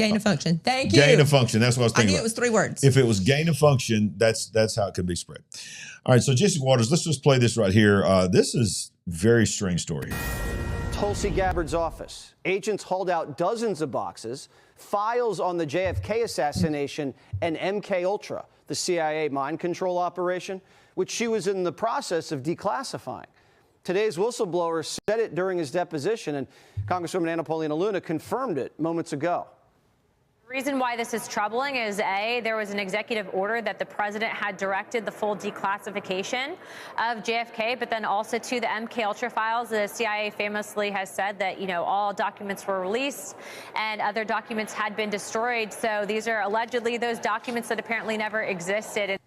Gain of function. Thank you. Gain of function. That's what I was thinking. I knew it was 3 words. If it was gain of function, that's how it can be spread. All right, so Jesse Waters, let's just play this right here. This is a very strange story. Tulsi Gabbard's office. Agents hauled out dozens of boxes, files on the JFK assassination and MK Ultra, the CIA mind control operation, which she was in the process of declassifying. Today's whistleblower said it during his deposition, and Congresswoman Anna Paulina Luna confirmed it moments ago. The reason why this is troubling is, A, there was an executive order that the president had directed the full declassification of JFK, but then also to the MK Ultra files. The CIA famously has said that, all documents were released and other documents had been destroyed. So these are allegedly those documents that apparently never existed.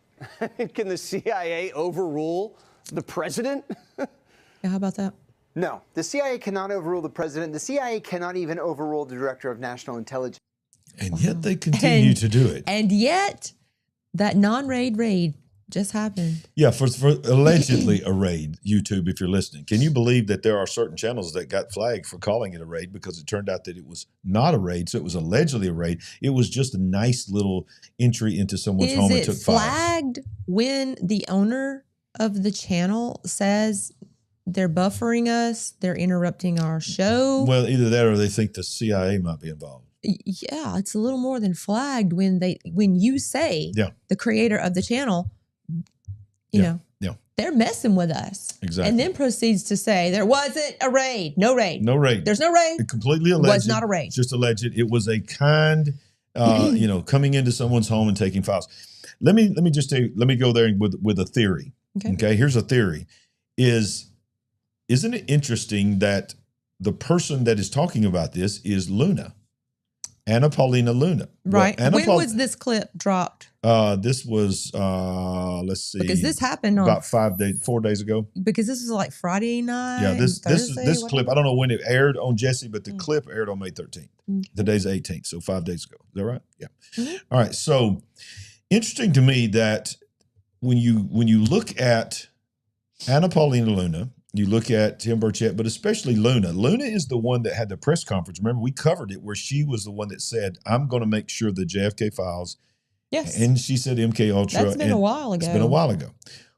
Can the CIA overrule the president? Yeah, how about that? No, the CIA cannot overrule the president. The CIA cannot even overrule the director of national intelligence. And yet they continue to do it. And yet that non-raid raid just happened. Yeah, for allegedly a raid, YouTube, if you're listening. Can you believe that there are certain channels that got flagged for calling it a raid because it turned out that it was not a raid, so it was allegedly a raid. It was just a nice little entry into someone's home and took files. Is it flagged when the owner of the channel says they're buffering us, they're interrupting our show? Well, either that or they think the CIA might be involved. Yeah, it's a little more than flagged when you say the creator of the channel, you know, they're messing with us. Exactly. And then proceeds to say there wasn't a raid. No raid. No raid. There's no raid. It completely alleged. Was not a raid. Just alleged. It was a kind, coming into someone's home and taking files. Let me go there with a theory. Okay. Here's a theory. Isn't it interesting that the person that is talking about this is Luna? Anna Paulina Luna. Right. Well, when was this clip dropped? This was, let's see. Because this happened on about 4 days ago. Because this was like Friday night. Yeah, this clip, I don't know when it aired on Jesse, but the clip aired on May 13th. Today's 18th, so 5 days ago. Is that right? Yeah. All right. So interesting to me that when you look at Anna Paulina Luna, you look at Tim Burchett, but especially Luna. Luna is the one that had the press conference. Remember, we covered it where she was the one that said, I'm going to make sure the JFK files. Yes. And she said MK Ultra. That's been a while ago. It's been a while ago.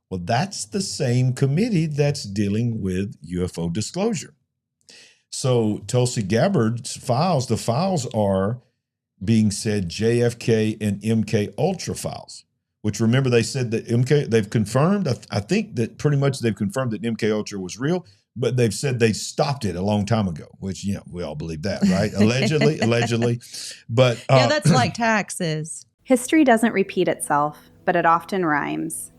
Well, that's the same committee that's dealing with UFO disclosure. So Tulsi Gabbard's files, the files are being said JFK and MK Ultra files. Which, remember, they said that they've confirmed, I think that pretty much they've confirmed that MK Ultra was real, but they've said they stopped it a long time ago, which, we all believe that, right? Allegedly. But yeah, that's like taxes. History doesn't repeat itself, but it often rhymes.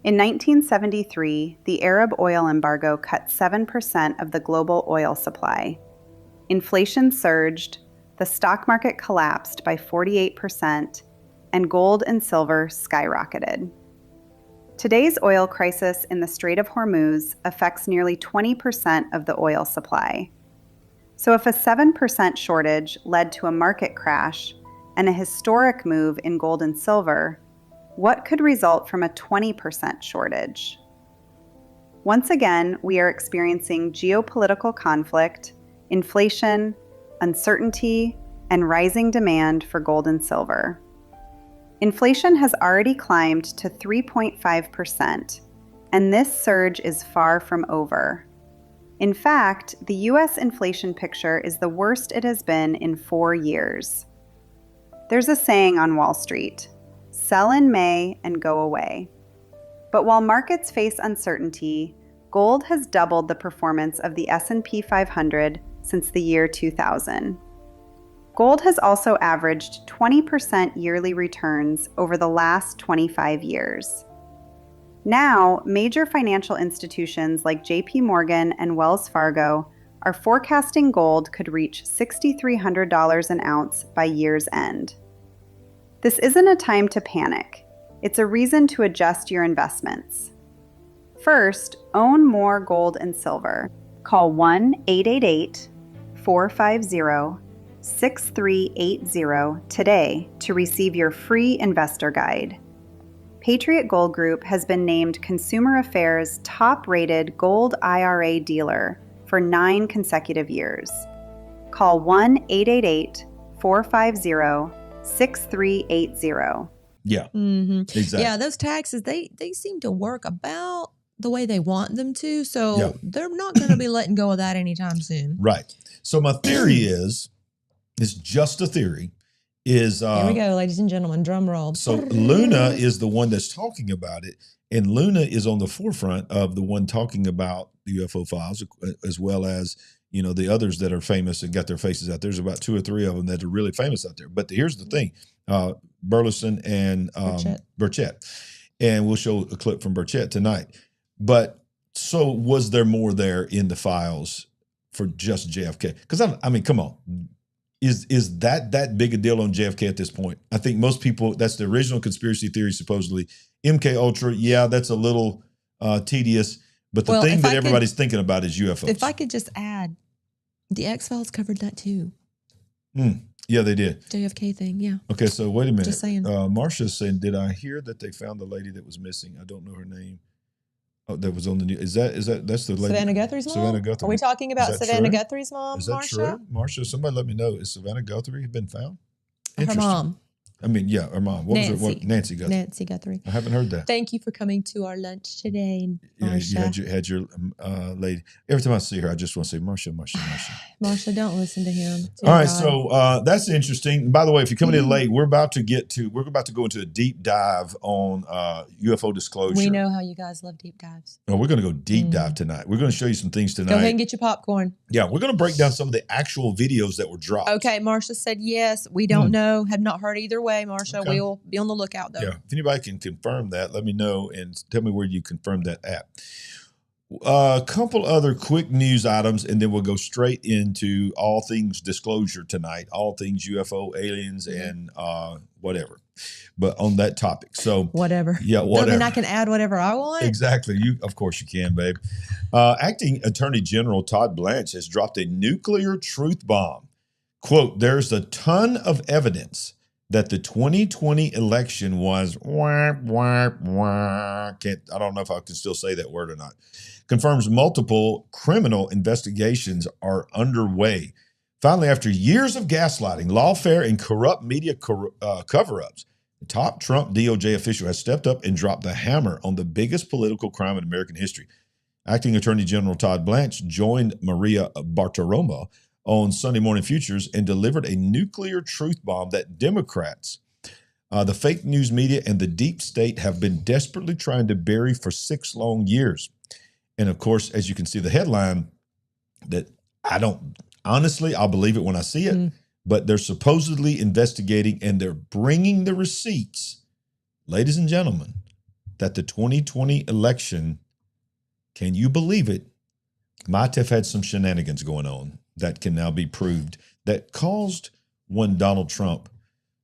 In 1973, the Arab oil embargo cut 7% of the global oil supply. Inflation surged, the stock market collapsed by 48%, and gold and silver skyrocketed. Today's oil crisis in the Strait of Hormuz affects nearly 20% of the oil supply. So if a 7% shortage led to a market crash and a historic move in gold and silver, what could result from a 20% shortage? Once again, we are experiencing geopolitical conflict, inflation, uncertainty, and rising demand for gold and silver. Inflation has already climbed to 3.5%, and this surge is far from over. In fact, the U.S. inflation picture is the worst it has been in 4 years. There's a saying on Wall Street, sell in May and go away. But while markets face uncertainty, gold has doubled the performance of the S&P 500 since the year 2000. Gold has also averaged 20% yearly returns over the last 25 years. Now, major financial institutions like JP Morgan and Wells Fargo are forecasting gold could reach $6,300 an ounce by year's end. This isn't a time to panic. It's a reason to adjust your investments. First, own more gold and silver. Call 1-888-450-6380 today to receive your free investor guide. Patriot Gold Group has been named Consumer Affairs' top-rated gold IRA dealer for 9 consecutive years. Call 1-888 888-450-6380. Yeah, exactly. Yeah, those taxes, they seem to work about the way they want them to. So they're not going to be letting go of that anytime soon. Right. So my theory is just a theory, is here we go, ladies and gentlemen, drum roll. So Luna is the one that's talking about it, and Luna is on the forefront of the one talking about the UFO files, as well as, you know, the others that are famous and got their faces out. There's about 2 or 3 of them that are really famous out there. But here's the thing, Burleson and Burchett. And we'll show a clip from Burchett tonight. But so was there more there in the files for just JFK? Because I mean, come on. Is that big a deal on JFK at this point? I think most people, that's the original conspiracy theory, supposedly. MK Ultra, yeah, that's a little tedious. But the thing that everybody's thinking about is UFOs. If I could just add, the X-Files covered that too. Yeah, they did. JFK thing, yeah. Okay, so wait a minute. Just saying. Marcia's saying, did I hear that they found the lady that was missing? I don't know her name. Oh, that was on the news. That's the lady? Savannah Guthrie's mom? Savannah Guthrie. Are we talking about Savannah Guthrie's mom, Is that true? Marcia, somebody let me know. Is Savannah Guthrie been found? Her mom. I mean, yeah, her mom. What was her? Nancy Guthrie. Nancy Guthrie. I haven't heard that. Thank you for coming to our lunch today, Marcia. Yeah, you had your lady. Every time I see her, I just want to say, Marcia. Marcia, don't listen to him. All right, so that's interesting. By the way, if you're coming in late, we're about to go into a deep dive on UFO disclosure. We know how you guys love deep dives. No, we're going to go deep dive tonight. We're going to show you some things tonight. Go ahead and get your popcorn. Yeah, we're going to break down some of the actual videos that were dropped. Okay, Marcia said yes. We don't know. Have not heard either way, Marcia. Okay. We'll be on the lookout, though. Yeah, if anybody can confirm that, let me know and tell me where you confirmed that at. A couple other quick news items, and then we'll go straight into all things disclosure tonight, all things UFO, aliens, and whatever. But on that topic. So whatever. Yeah, whatever. I mean, I can add whatever I want. Exactly. Of course you can, babe. Acting Attorney General Todd Blanche has dropped a nuclear truth bomb. Quote, there's a ton of evidence that the 2020 election was I don't know if I can still say that word or not. Confirms multiple criminal investigations are underway. Finally, after years of gaslighting, lawfare, and corrupt media cover-ups, the top Trump DOJ official has stepped up and dropped the hammer on the biggest political crime in American history. Acting Attorney General Todd Blanche joined Maria Bartiromo on Sunday Morning Futures and delivered a nuclear truth bomb that Democrats, the fake news media, and the deep state have been desperately trying to bury for 6 long years. And of course, as you can see the headline, that I'll believe it when I see it, but they're supposedly investigating and they're bringing the receipts, ladies and gentlemen, that the 2020 election, can you believe it, might have had some shenanigans going on that can now be proved that caused one Donald Trump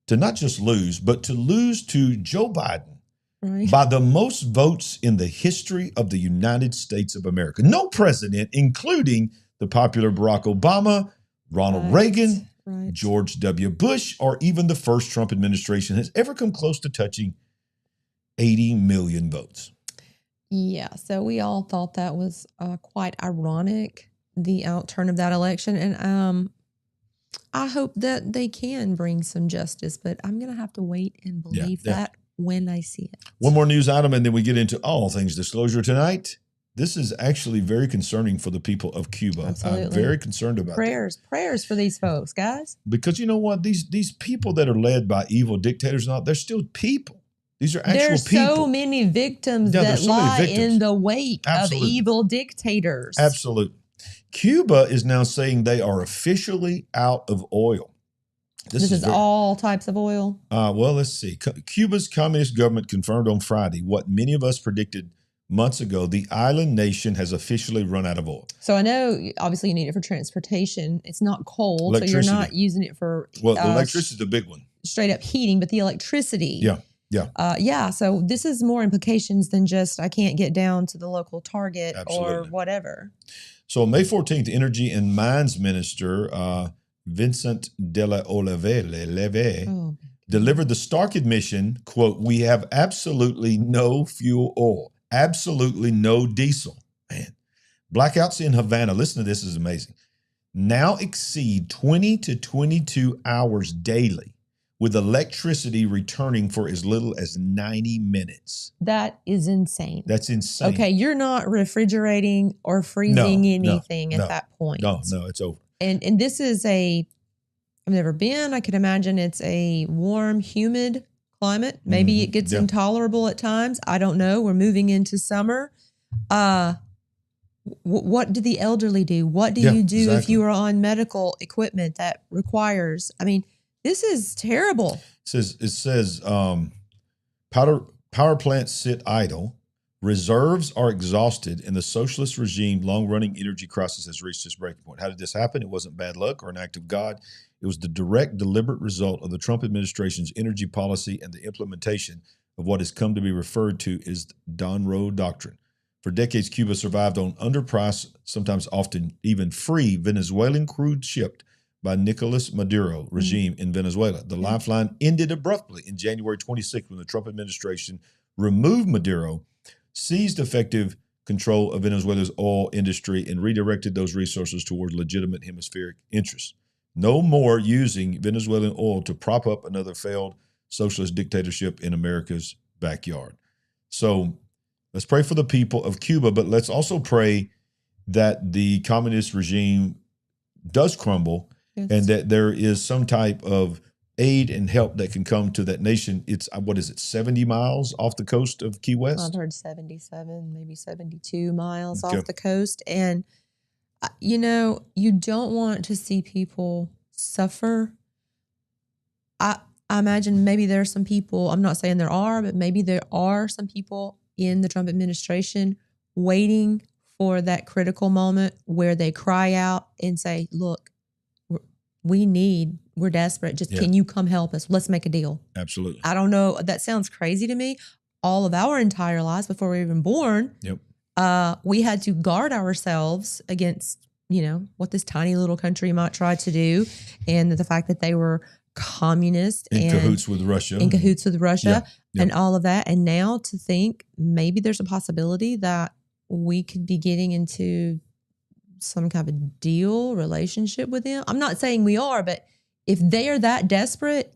to not just lose, but to lose to Joe Biden by the most votes in the history of the United States of America. No president, including the popular Barack Obama, Ronald Reagan, George W. Bush, or even the first Trump administration has ever come close to touching 80 million votes. Yeah, so we all thought that was quite ironic, the outturn of that election. And I hope that they can bring some justice, but I'm going to have to wait and believe that when I see it. One more news item, and then we get into all things disclosure tonight. This is actually very concerning for the people of Cuba. Absolutely. I'm very concerned about prayers for these folks, guys. Because you know what? These people that are led by evil dictators, they're still people. These are actual There's people. There's so many victims that lie in the wake of evil dictators. Absolutely. Cuba is now saying they are officially out of oil. This is all types of oil? Well, let's see. Cuba's communist government confirmed on Friday what many of us predicted months ago. The island nation has officially run out of oil. So I know, obviously, you need it for transportation. It's not cold, so you're not using it for... Well, electricity is the big one. Straight up heating, but the electricity... Yeah. So this is more implications than just I can't get down to the local Target or whatever. So on May 14th, Energy and Mines Minister Vincent de la Oleve delivered the stark admission, quote, we have absolutely no fuel oil, absolutely no diesel. Man, blackouts in Havana. Listen to this, is amazing. now exceed 20 to 22 hours daily, with electricity returning for as little as 90 minutes. That is insane. That's insane. Okay, you're not refrigerating or freezing anything at that point. No, it's over. And this is I've never been. I could imagine it's a warm, humid climate. Maybe it gets intolerable at times. I don't know. We're moving into summer. What do the elderly do? What do you do if you are on medical equipment that requires? I mean, this is terrible. It says power plants sit idle, reserves are exhausted, and the socialist regime long-running energy crisis has reached its breaking point. How did this happen? It wasn't bad luck or an act of God. It was the direct, deliberate result of the Trump administration's energy policy and the implementation of what has come to be referred to as Donroe Doctrine. For decades, Cuba survived on underpriced, sometimes often even free Venezuelan crude shipped by Nicolas Maduro regime in Venezuela. The lifeline ended abruptly in January 26th when the Trump administration removed Maduro, seized effective control of Venezuela's oil industry, and redirected those resources towards legitimate hemispheric interests. No more using Venezuelan oil to prop up another failed socialist dictatorship in America's backyard. So let's pray for the people of Cuba, but let's also pray that the communist regime does crumble and that there is some type of aid and help that can come to that nation. It's, 70 miles off the coast of Key West? I've heard 77, maybe 72 miles off the coast. And, you don't want to see people suffer. I imagine maybe there are some people, I'm not saying there are, but maybe there are some people in the Trump administration waiting for that critical moment where they cry out and say, look, we're desperate. Can you come help us? Let's make a deal. Absolutely. I don't know. That sounds crazy to me. All of our entire lives before we were even born, we had to guard ourselves against, what this tiny little country might try to do. And the fact that they were communist in cahoots with Russia. And all of that. And now to think maybe there's a possibility that we could be getting into some kind of deal relationship with them. I'm not saying we are, but if they are that desperate,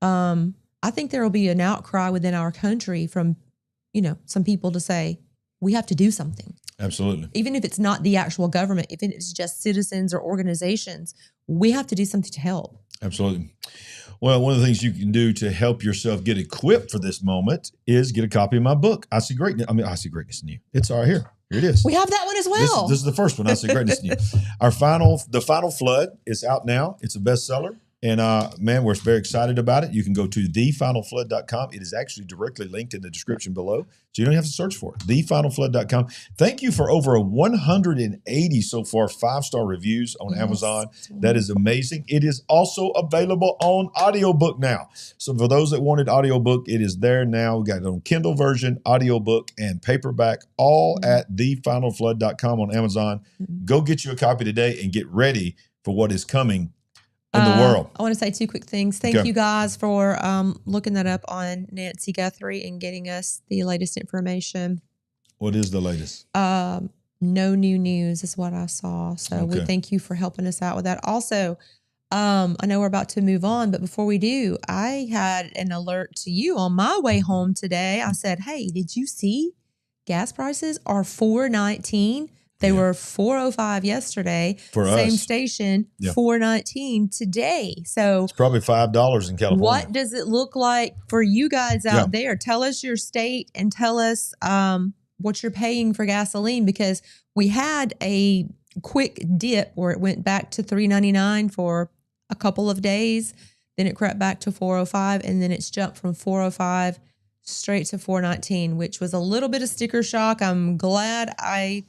I think there will be an outcry within our country from, some people to say, we have to do something. Absolutely. Even if it's not the actual government, if it's just citizens or organizations, we have to do something to help. Absolutely. Well, one of the things you can do to help yourself get equipped for this moment is get a copy of my book, I See Greatness in You. It's all right here. Here it is. We have that one as well. This is the first one, I See Greatness in You. The Final Flood is out now. It's a bestseller. And man, we're very excited about it. You can go to thefinalflood.com. It is actually directly linked in the description below, so you don't have to search for it. Thefinalflood.com. Thank you for over 180 so far 5-star reviews on Amazon. That is amazing. It is also available on audiobook now. So for those that wanted audiobook, it is there now. We got it on Kindle version, audiobook, and paperback, all at thefinalflood.com on Amazon. Go get you a copy today and get ready for what is coming in the world. I want to say 2 quick things. Thank you guys for looking that up on Nancy Guthrie and getting us the latest information. What is the latest? No new news is what I saw. So we thank you for helping us out with that. Also, I know we're about to move on, but before we do, I had an alert to you on my way home today. I said, hey, did you see gas prices are $4.19? They were $4.05 yesterday. For same us. Station, $4.19 today. So it's probably $5 in California. What does it look like for you guys out there? Tell us your state and tell us what you're paying for gasoline, because we had a quick dip where it went back to $3.99 for a couple of days. Then it crept back to $4.05, and then it's jumped from $4.05 straight to $4.19, which was a little bit of sticker shock. I'm glad I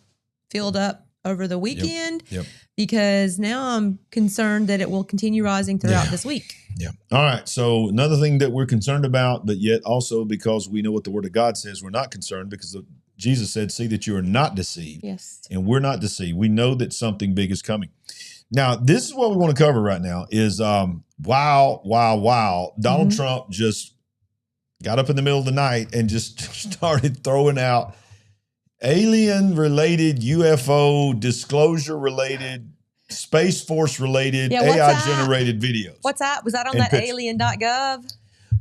filled up over the weekend because now I'm concerned that it will continue rising throughout this week. Yeah. All right. So another thing that we're concerned about, but yet also because we know what the Word of God says, we're not concerned because Jesus said, see that you are not deceived. Yes. And we're not deceived. We know that something big is coming. Now, this is what we want to cover right now is wow. Donald Trump just got up in the middle of the night and just started throwing out alien-related, UFO disclosure-related Space Force related Yeah, what's AI that? generated videos. What's that? Was that on And that pictures. alien.gov?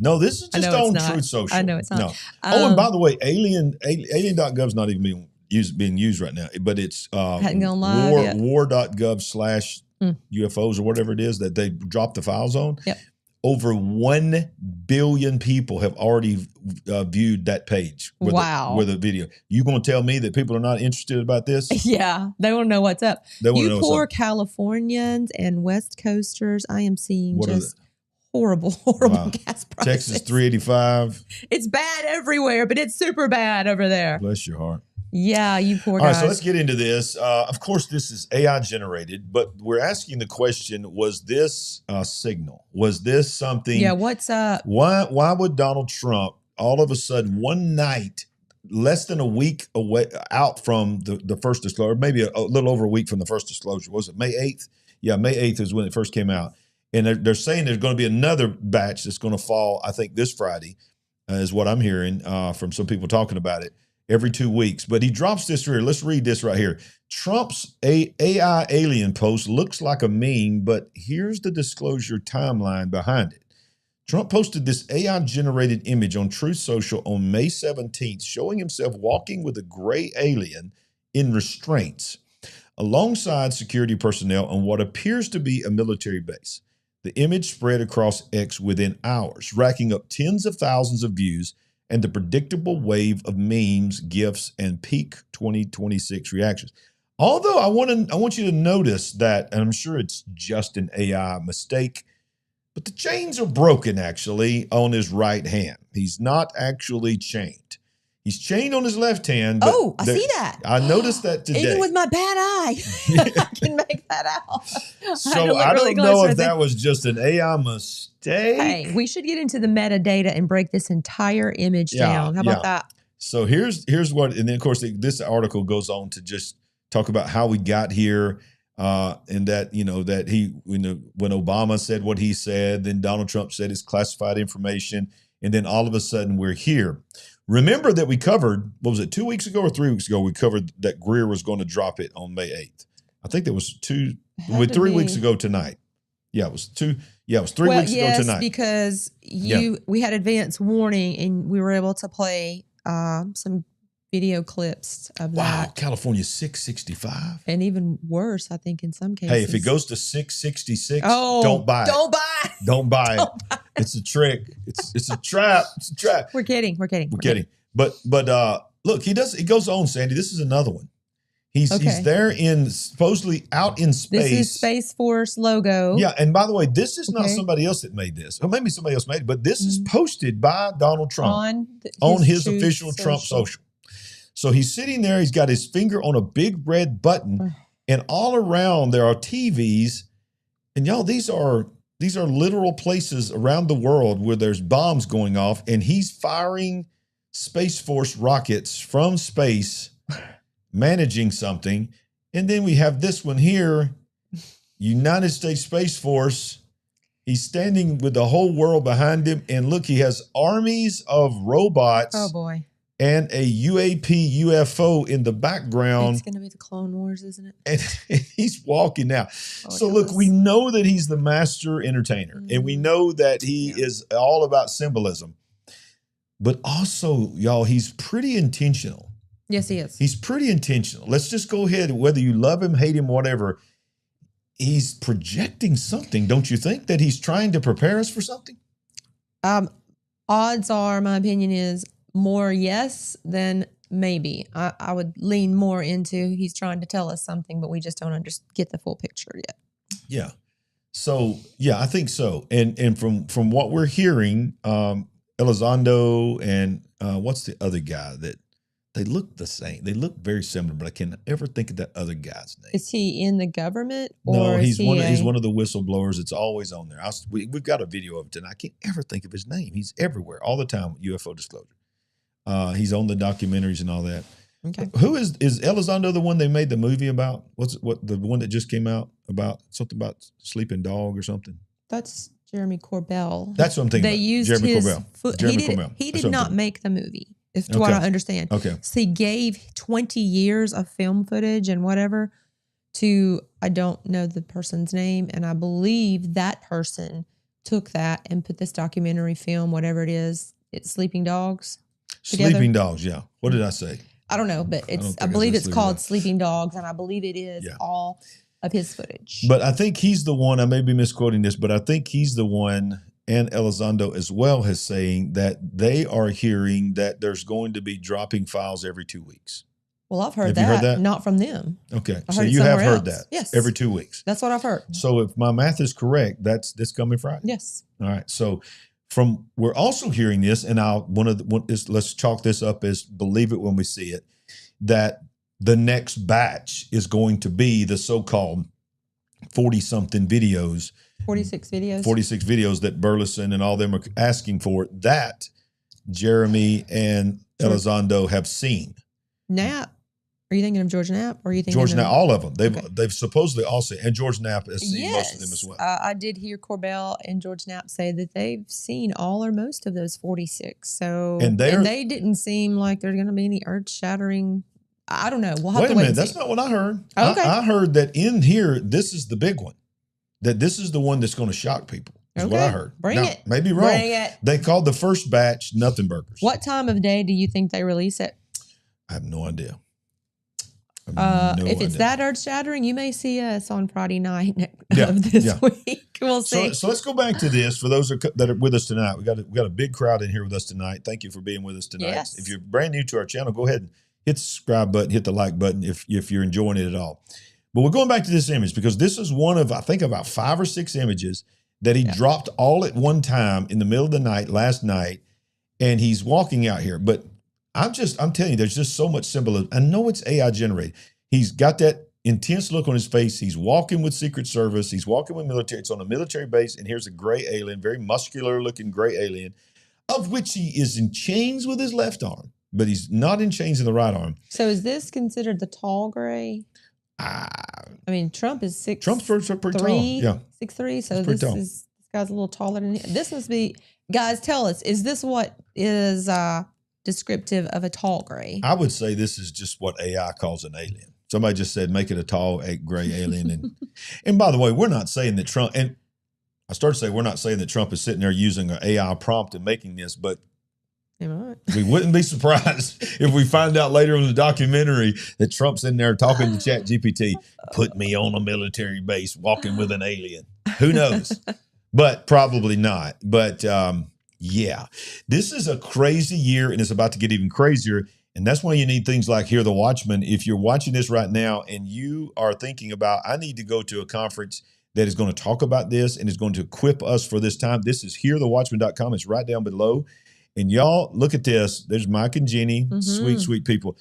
No, this is I just know it's on not. Truth Social. I know it's not. No. And by the way, alien.gov's not even being used right now, but it's Hadn't gone live yet. war.gov/UFOs or whatever it is that they dropped the files on. Yep. Over 1 billion people have already viewed that page with a video. You going to tell me that people are not interested about this? Yeah, they want to know what's up. They want to know You what's poor up. Californians and West Coasters, I am seeing What just horrible gas prices. Texas 385. It's bad everywhere, but it's super bad over there. Bless your heart. Yeah, you poor All guys. right, so let's get into this. Of course, this is AI generated, but we're asking the question: was this a signal? Was this something? Yeah, what's up? Why would Donald Trump all of a sudden one night, less than a week away out from the first disclosure, maybe a little over a week from the first disclosure? Was it May 8th? Yeah, May 8th is when it first came out, and they're saying there's going to be another batch that's going to fall. I think this Friday is what I'm hearing from some people talking about it. Every 2 weeks. But he drops this here. Let's read this right here. Trump's AI alien post looks like a meme, but here's the disclosure timeline behind it. Trump posted this AI-generated image on Truth Social on May 17th, showing himself walking with a gray alien in restraints, alongside security personnel on what appears to be a military base. The image spread across X within hours, racking up tens of thousands of views and the predictable wave of memes, GIFs, and peak 2026 reactions. Although I want you to notice that, and I'm sure it's just an AI mistake, but the chains are broken actually on his right hand. He's not actually chained. He's chained on his left hand. Oh, I see that. I noticed that today. Even with my bad eye, I can make that out. So I don't know if that was just an AI mistake. Hey, we should get into the metadata and break this entire image down. How about that? So here's what, and then of course this article goes on to just talk about how we got here, and that that he when Obama said what he said, then Donald Trump said it's classified information, and then all of a sudden we're here. Remember that we covered, what was it, 2 weeks ago or 3 weeks ago, we covered that Greer was going to drop it on May 8th. I think that was 3 weeks ago tonight. Yeah, it was 3 weeks ago tonight. Because we had advance warning and we were able to play some video clips of that. Wow, California 665. And even worse, I think, in some cases. Hey, if it goes to 666, don't buy it. Don't buy it. Don't buy it. It's a trick. It's a trap. It's a trap. We're kidding. We're kidding. But look, he goes on, Sandy. This is another one. He's there supposedly out in space. This is Space Force logo. Yeah, and by the way, this is not somebody else that made this. Or maybe somebody else made it, but this is posted by Donald Trump on his official Trump social. So he's sitting there, he's got his finger on a big red button, and all around there are TVs. And y'all, these are literal places around the world where there's bombs going off, and he's firing Space Force rockets from space, managing something. And then we have this one here, United States Space Force. He's standing with the whole world behind him. And look, he has armies of robots. Oh, boy. And a UFO in the background. It's going to be the Clone Wars, isn't it? And he's walking now. So look, we know that he's the master entertainer. And we know that he is all about symbolism. But also, y'all, he's pretty intentional. Yes, he is. He's pretty intentional. Let's just go ahead. Whether you love him, hate him, whatever, he's projecting something. Don't you think that he's trying to prepare us for something? Odds are, my opinion is, more yes than maybe. I would lean more into he's trying to tell us something, but we just don't get the full picture yet. Yeah. So, yeah, I think so. And from what we're hearing, Elizondo and what's the other guy that they look the same? They look very similar, but I can't ever think of that other guy's name. Is he in the government? No, he's one of the whistleblowers. It's always on there. We've got a video of it, and I can't ever think of his name. He's everywhere all the time. UFO Disclosure. He's on the documentaries and all that. Okay. Who is Elizondo the one they made the movie about? The one that just came out about something about sleeping dog or something? That's Jeremy Corbell. That's what I'm thinking. They used Jeremy his Corbell. He did not make the movie, is what I understand. Okay. So he gave 20 years of film footage and whatever to, I don't know the person's name, and I believe that person took that and put this documentary film, whatever it is, it's Sleeping Dogs. Together. Sleeping Dogs, yeah. What did I say? I don't know, but I believe it's called Sleeping Dogs, and I believe it is all of his footage. But I think he's the one, I may be misquoting this, but I think he's the one, and Elizondo as well, is saying that they are hearing that there's going to be dropping files every 2 weeks. Well, I've heard that, not from them. Okay, so you have heard that. Yes. Every 2 weeks. That's what I've heard. So if my math is correct, that's this coming Friday. Yes. All right. So we're also hearing this, and let's chalk this up as believe it when we see it, that the next batch is going to be the so-called 40-something videos. 46 videos. 46 videos that Burleson and all them are asking for, that Jeremy and Elizondo have seen. Knapp. Are you thinking of George Knapp? Or are you thinking George of Knapp? All of them. They've supposedly all seen, and George Knapp has seen most of them as well. I did hear Corbell and George Knapp say that they've seen all or most of those 46. So, and they didn't seem like there's going to be any earth-shattering. I don't know. We'll have wait to a wait. minute. That's not what I heard. Okay. I heard that in here, this is the big one. That this is the one that's going to shock people. Is what I heard. Bring it. Maybe wrong. Bring it. They called the first batch Nothing Burgers. What time of day do you think they release it? I have no idea. If it's that earth-shattering, you may see us on Friday night of this week. We'll see. So let's go back to this. For those that are with us tonight, we got a big crowd in here with us tonight. Thank you for being with us tonight. Yes. If you're brand new to our channel, go ahead and hit the subscribe button, hit the like button if you're enjoying it at all. But we're going back to this image because this is one of, I think, about 5 or 6 images that he dropped all at one time in the middle of the night last night, and he's walking out here. But I'm telling you, there's just so much symbolism. I know it's AI generated. He's got that intense look on his face. He's walking with Secret Service. He's walking with military. It's on a military base, and here's a gray alien, very muscular-looking gray alien, of which he is in chains with his left arm, but he's not in chains in the right arm. So is this considered the tall gray? I mean, Trump is 6'3". Trump's pretty tall. Yeah. 6'3". So this guy's a little taller than him. This must be, guys, tell us, is this what is descriptive of a tall gray? I would say this is just what AI calls an alien. Somebody just said, make it a tall, gray alien. And by the way, we're not saying that Trump, and I started to say, we're not saying that Trump is sitting there using an AI prompt and making this, but we wouldn't be surprised if we find out later in the documentary that Trump's in there talking to ChatGPT, put me on a military base walking with an alien. Who knows? But probably not. But yeah, this is a crazy year, and it's about to get even crazier. And that's why you need things like Hear the Watchman. If you're watching this right now and you are thinking about, I need to go to a conference that is going to talk about this and is going to equip us for this time, this is hearthewatchman.com. It's right down below. And y'all, look at this. There's Mike and Jenny, sweet, sweet people.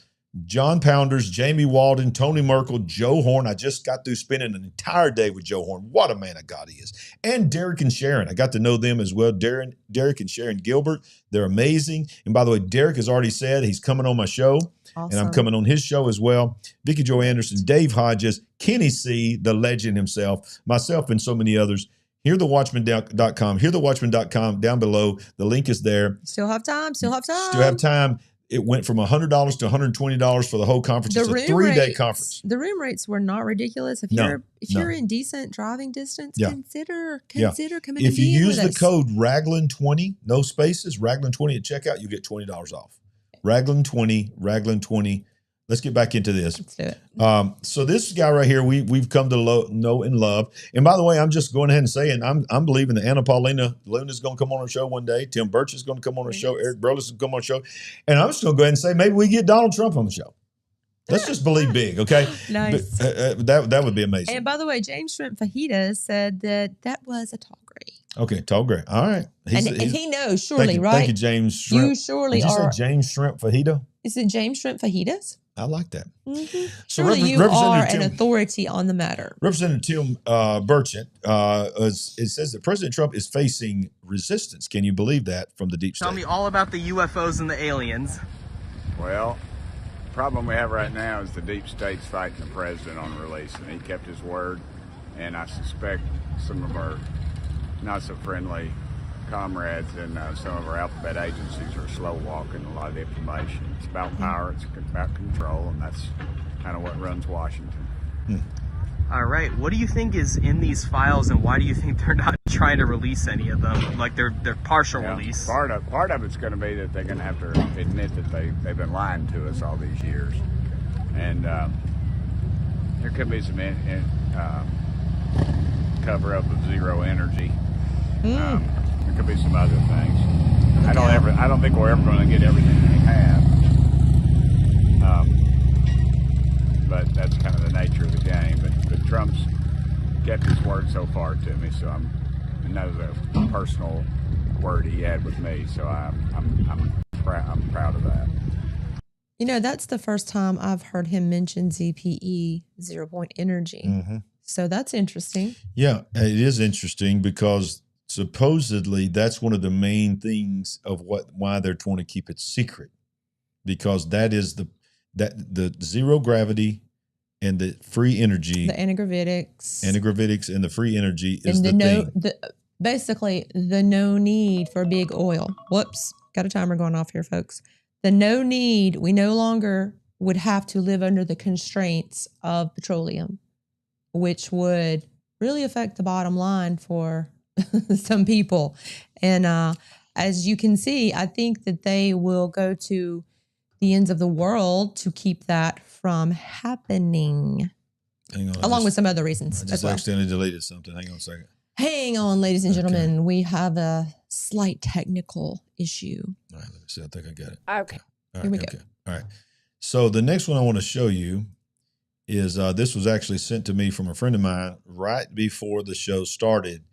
John Pounders, Jamie Walden, Tony Merkel, Joe Horn. I just got through spending an entire day with Joe Horn. What a man of God he is. And Derek and Sharon. I got to know them as well. Derek and Sharon Gilbert. They're amazing. And by the way, Derek has already said he's coming on my show. Awesome. And I'm coming on his show as well. Vicki Joy Anderson, Dave Hodges, Kenny C., the legend himself, myself, and so many others. HearTheWatchman.com. HearTheWatchman.com down below. The link is there. Still have time. Still have time. Still have time. It went from $100 to $120 for the whole conference. It's a 3-day conference. The room rates were not ridiculous. If you're in decent driving distance, consider coming to be with us. If you use the code Ragland20, no spaces, Ragland20 at checkout, you get $20 off. Ragland20. Let's get back into this. Let's do it. So this guy right here, we've come to know and love. And by the way, I'm just going ahead and saying I'm believing that Anna Paulina Luna's going to come on our show one day. Tim Burchett is going to come on our show. Eric Burleson is going to come on our show. And I'm just going to go ahead and say maybe we get Donald Trump on the show. Let's just believe big, okay? Nice. That would be amazing. And by the way, James Shrimp Fajita said that was a tall gray. Okay, tall gray. All right. And he knows, surely, right? Thank you, James Shrimp. You surely Did you say James Shrimp Fajita? Is it James Shrimp Fajitas? I like that. So surely you are an authority on the matter. Representative Tim Burchett, it says that President Trump is facing resistance. Can you believe that from the deep state? Tell me all about the UFOs and the aliens. Well, the problem we have right now is the deep state's fighting the president on release, and he kept his word, and I suspect some of our not so friendly comrades and some of our alphabet agencies are slow walking a lot of the information. It's about power, it's about control, and that's kind of what runs Washington. All right. What do you think is in these files, and why do you think they're not trying to release any of them? Like they're partial release. Part of it's going to be that they're going to have to admit that they've been lying to us all these years, and there could be some cover up of zero energy. There could be some other things. I don't think we're ever going to get everything they have. But that's kind of the nature of the game. But Trump's kept his word so far to me, so that was a personal word he had with me. So I'm proud of that. You know, that's the first time I've heard him mention ZPE, 0 point energy. Mm-hmm. So that's interesting. Yeah, it is interesting because supposedly that's one of the main things of why they're trying to keep it secret, because that is the zero gravity and the free energy, the antigravitics and the free energy is the thing. Basically, the no need for big oil. Whoops, got a timer going off here, folks. The no need, we no longer would have to live under the constraints of petroleum, which would really affect the bottom line for some people. And as you can see, I think that they will go to the ends of the world to keep that from happening. Hang on, along with some other reasons. I just accidentally deleted something. Hang on a second. Hang on, ladies and gentlemen. We have a slight technical issue. All right, let me see. I think I got it. Okay. All right, Here we go. All right. So the next one I want to show you is this was actually sent to me from a friend of mine right before the show started.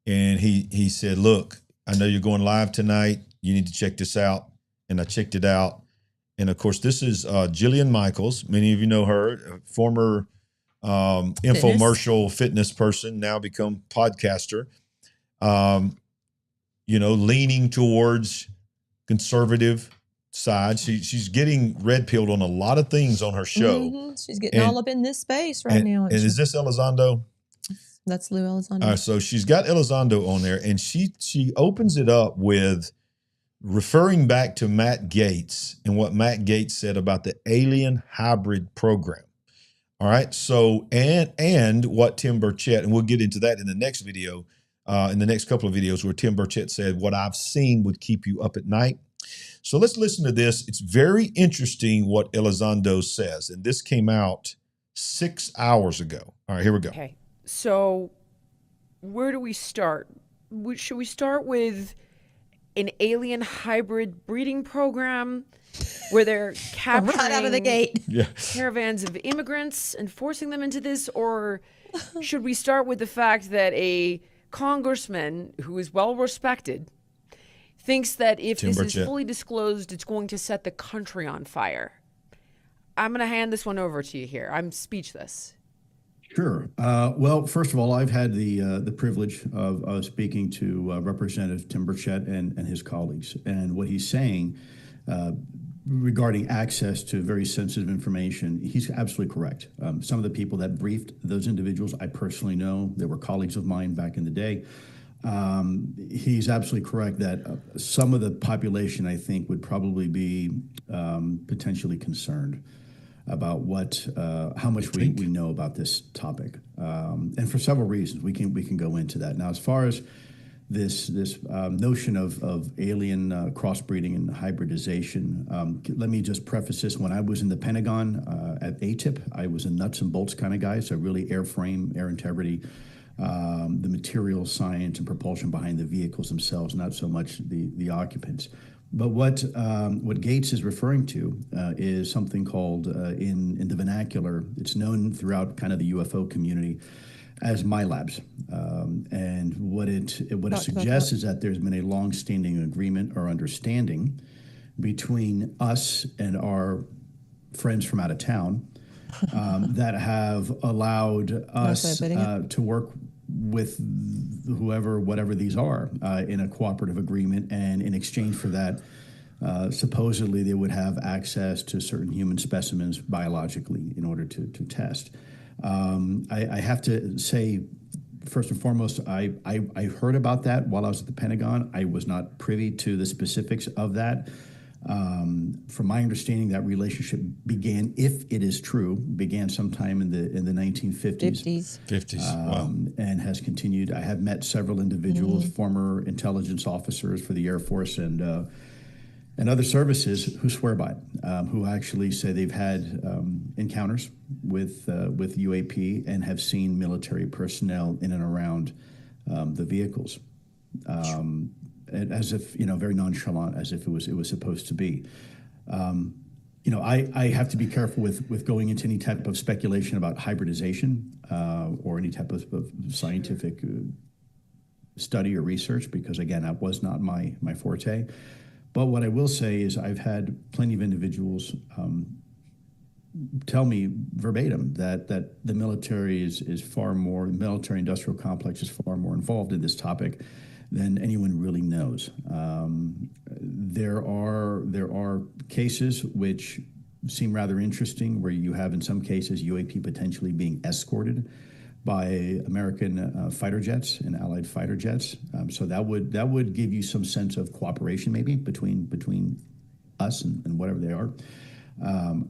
And he said, look, I know you're going live tonight. You need to check this out. And I checked it out. And, of course, this is Jillian Michaels. Many of you know her, a former infomercial fitness person, now become podcaster, leaning towards conservative side. She's getting red pilled on a lot of things on her show. Mm-hmm. She's getting all up in this space right now. And is this Elizondo? That's Lou Elizondo. All right, so she's got Elizondo on there, and she opens it up with referring back to Matt Gaetz and what Matt Gaetz said about the alien hybrid program. All right. So, and what Tim Burchett, and we'll get into that in the next video, in the next couple of videos, where Tim Burchett said, what I've seen would keep you up at night. So let's listen to this. It's very interesting what Elizondo says. And this came out 6 hours ago. All right, here we go. Okay. So where do we start? Should we start with an alien hybrid breeding program where they're capturing right out of the gate caravans of immigrants and forcing them into this? Or should we start with the fact that a congressman who is well respected thinks that if this is fully disclosed, it's going to set the country on fire? I'm going to hand this one over to you here. I'm speechless. Sure. Well, first of all, I've had the privilege of speaking to Representative Tim Burchett and his colleagues, and what he's saying regarding access to very sensitive information, he's absolutely correct. Some of the people that briefed those individuals, I personally know. They were colleagues of mine back in the day. He's absolutely correct that some of the population, I think, would probably be potentially concerned about how much we know about this topic, and for several reasons. We can go into that. Now, as far as this notion of alien crossbreeding and hybridization, let me just preface this. When I was in the Pentagon at ATIP, I was a nuts and bolts kind of guy, so really airframe, air integrity, the material science and propulsion behind the vehicles themselves, not so much the occupants. But what Gaetz is referring to is something called, in the vernacular, it's known throughout kind of the UFO community as MyLabs. And what it suggests is that there's been a long-standing agreement or understanding between us and our friends from out of town that have allowed us to work with whatever these are, in a cooperative agreement, and in exchange for that, supposedly they would have access to certain human specimens biologically in order to test. I have to say, first and foremost, I heard about that while I was at the Pentagon. I was not privy to the specifics of that. From my understanding, that relationship began, if it is true, began sometime in the 1950s. 50s. Wow. And has continued. I have met several individuals, former intelligence officers for the Air Force and other services, who swear by it, who actually say they've had encounters with UAP and have seen military personnel in and around the vehicles. As if, very nonchalant, as if it was supposed to be. I have to be careful with going into any type of speculation about hybridization or any type of scientific study or research, because again, that was not my forte. But what I will say is I've had plenty of individuals tell me verbatim that the military is far more, the military industrial complex is far more involved in this topic than anyone really knows. There are cases which seem rather interesting, where you have in some cases UAP potentially being escorted by American fighter jets and allied fighter jets. So that would give you some sense of cooperation maybe between us and whatever they are.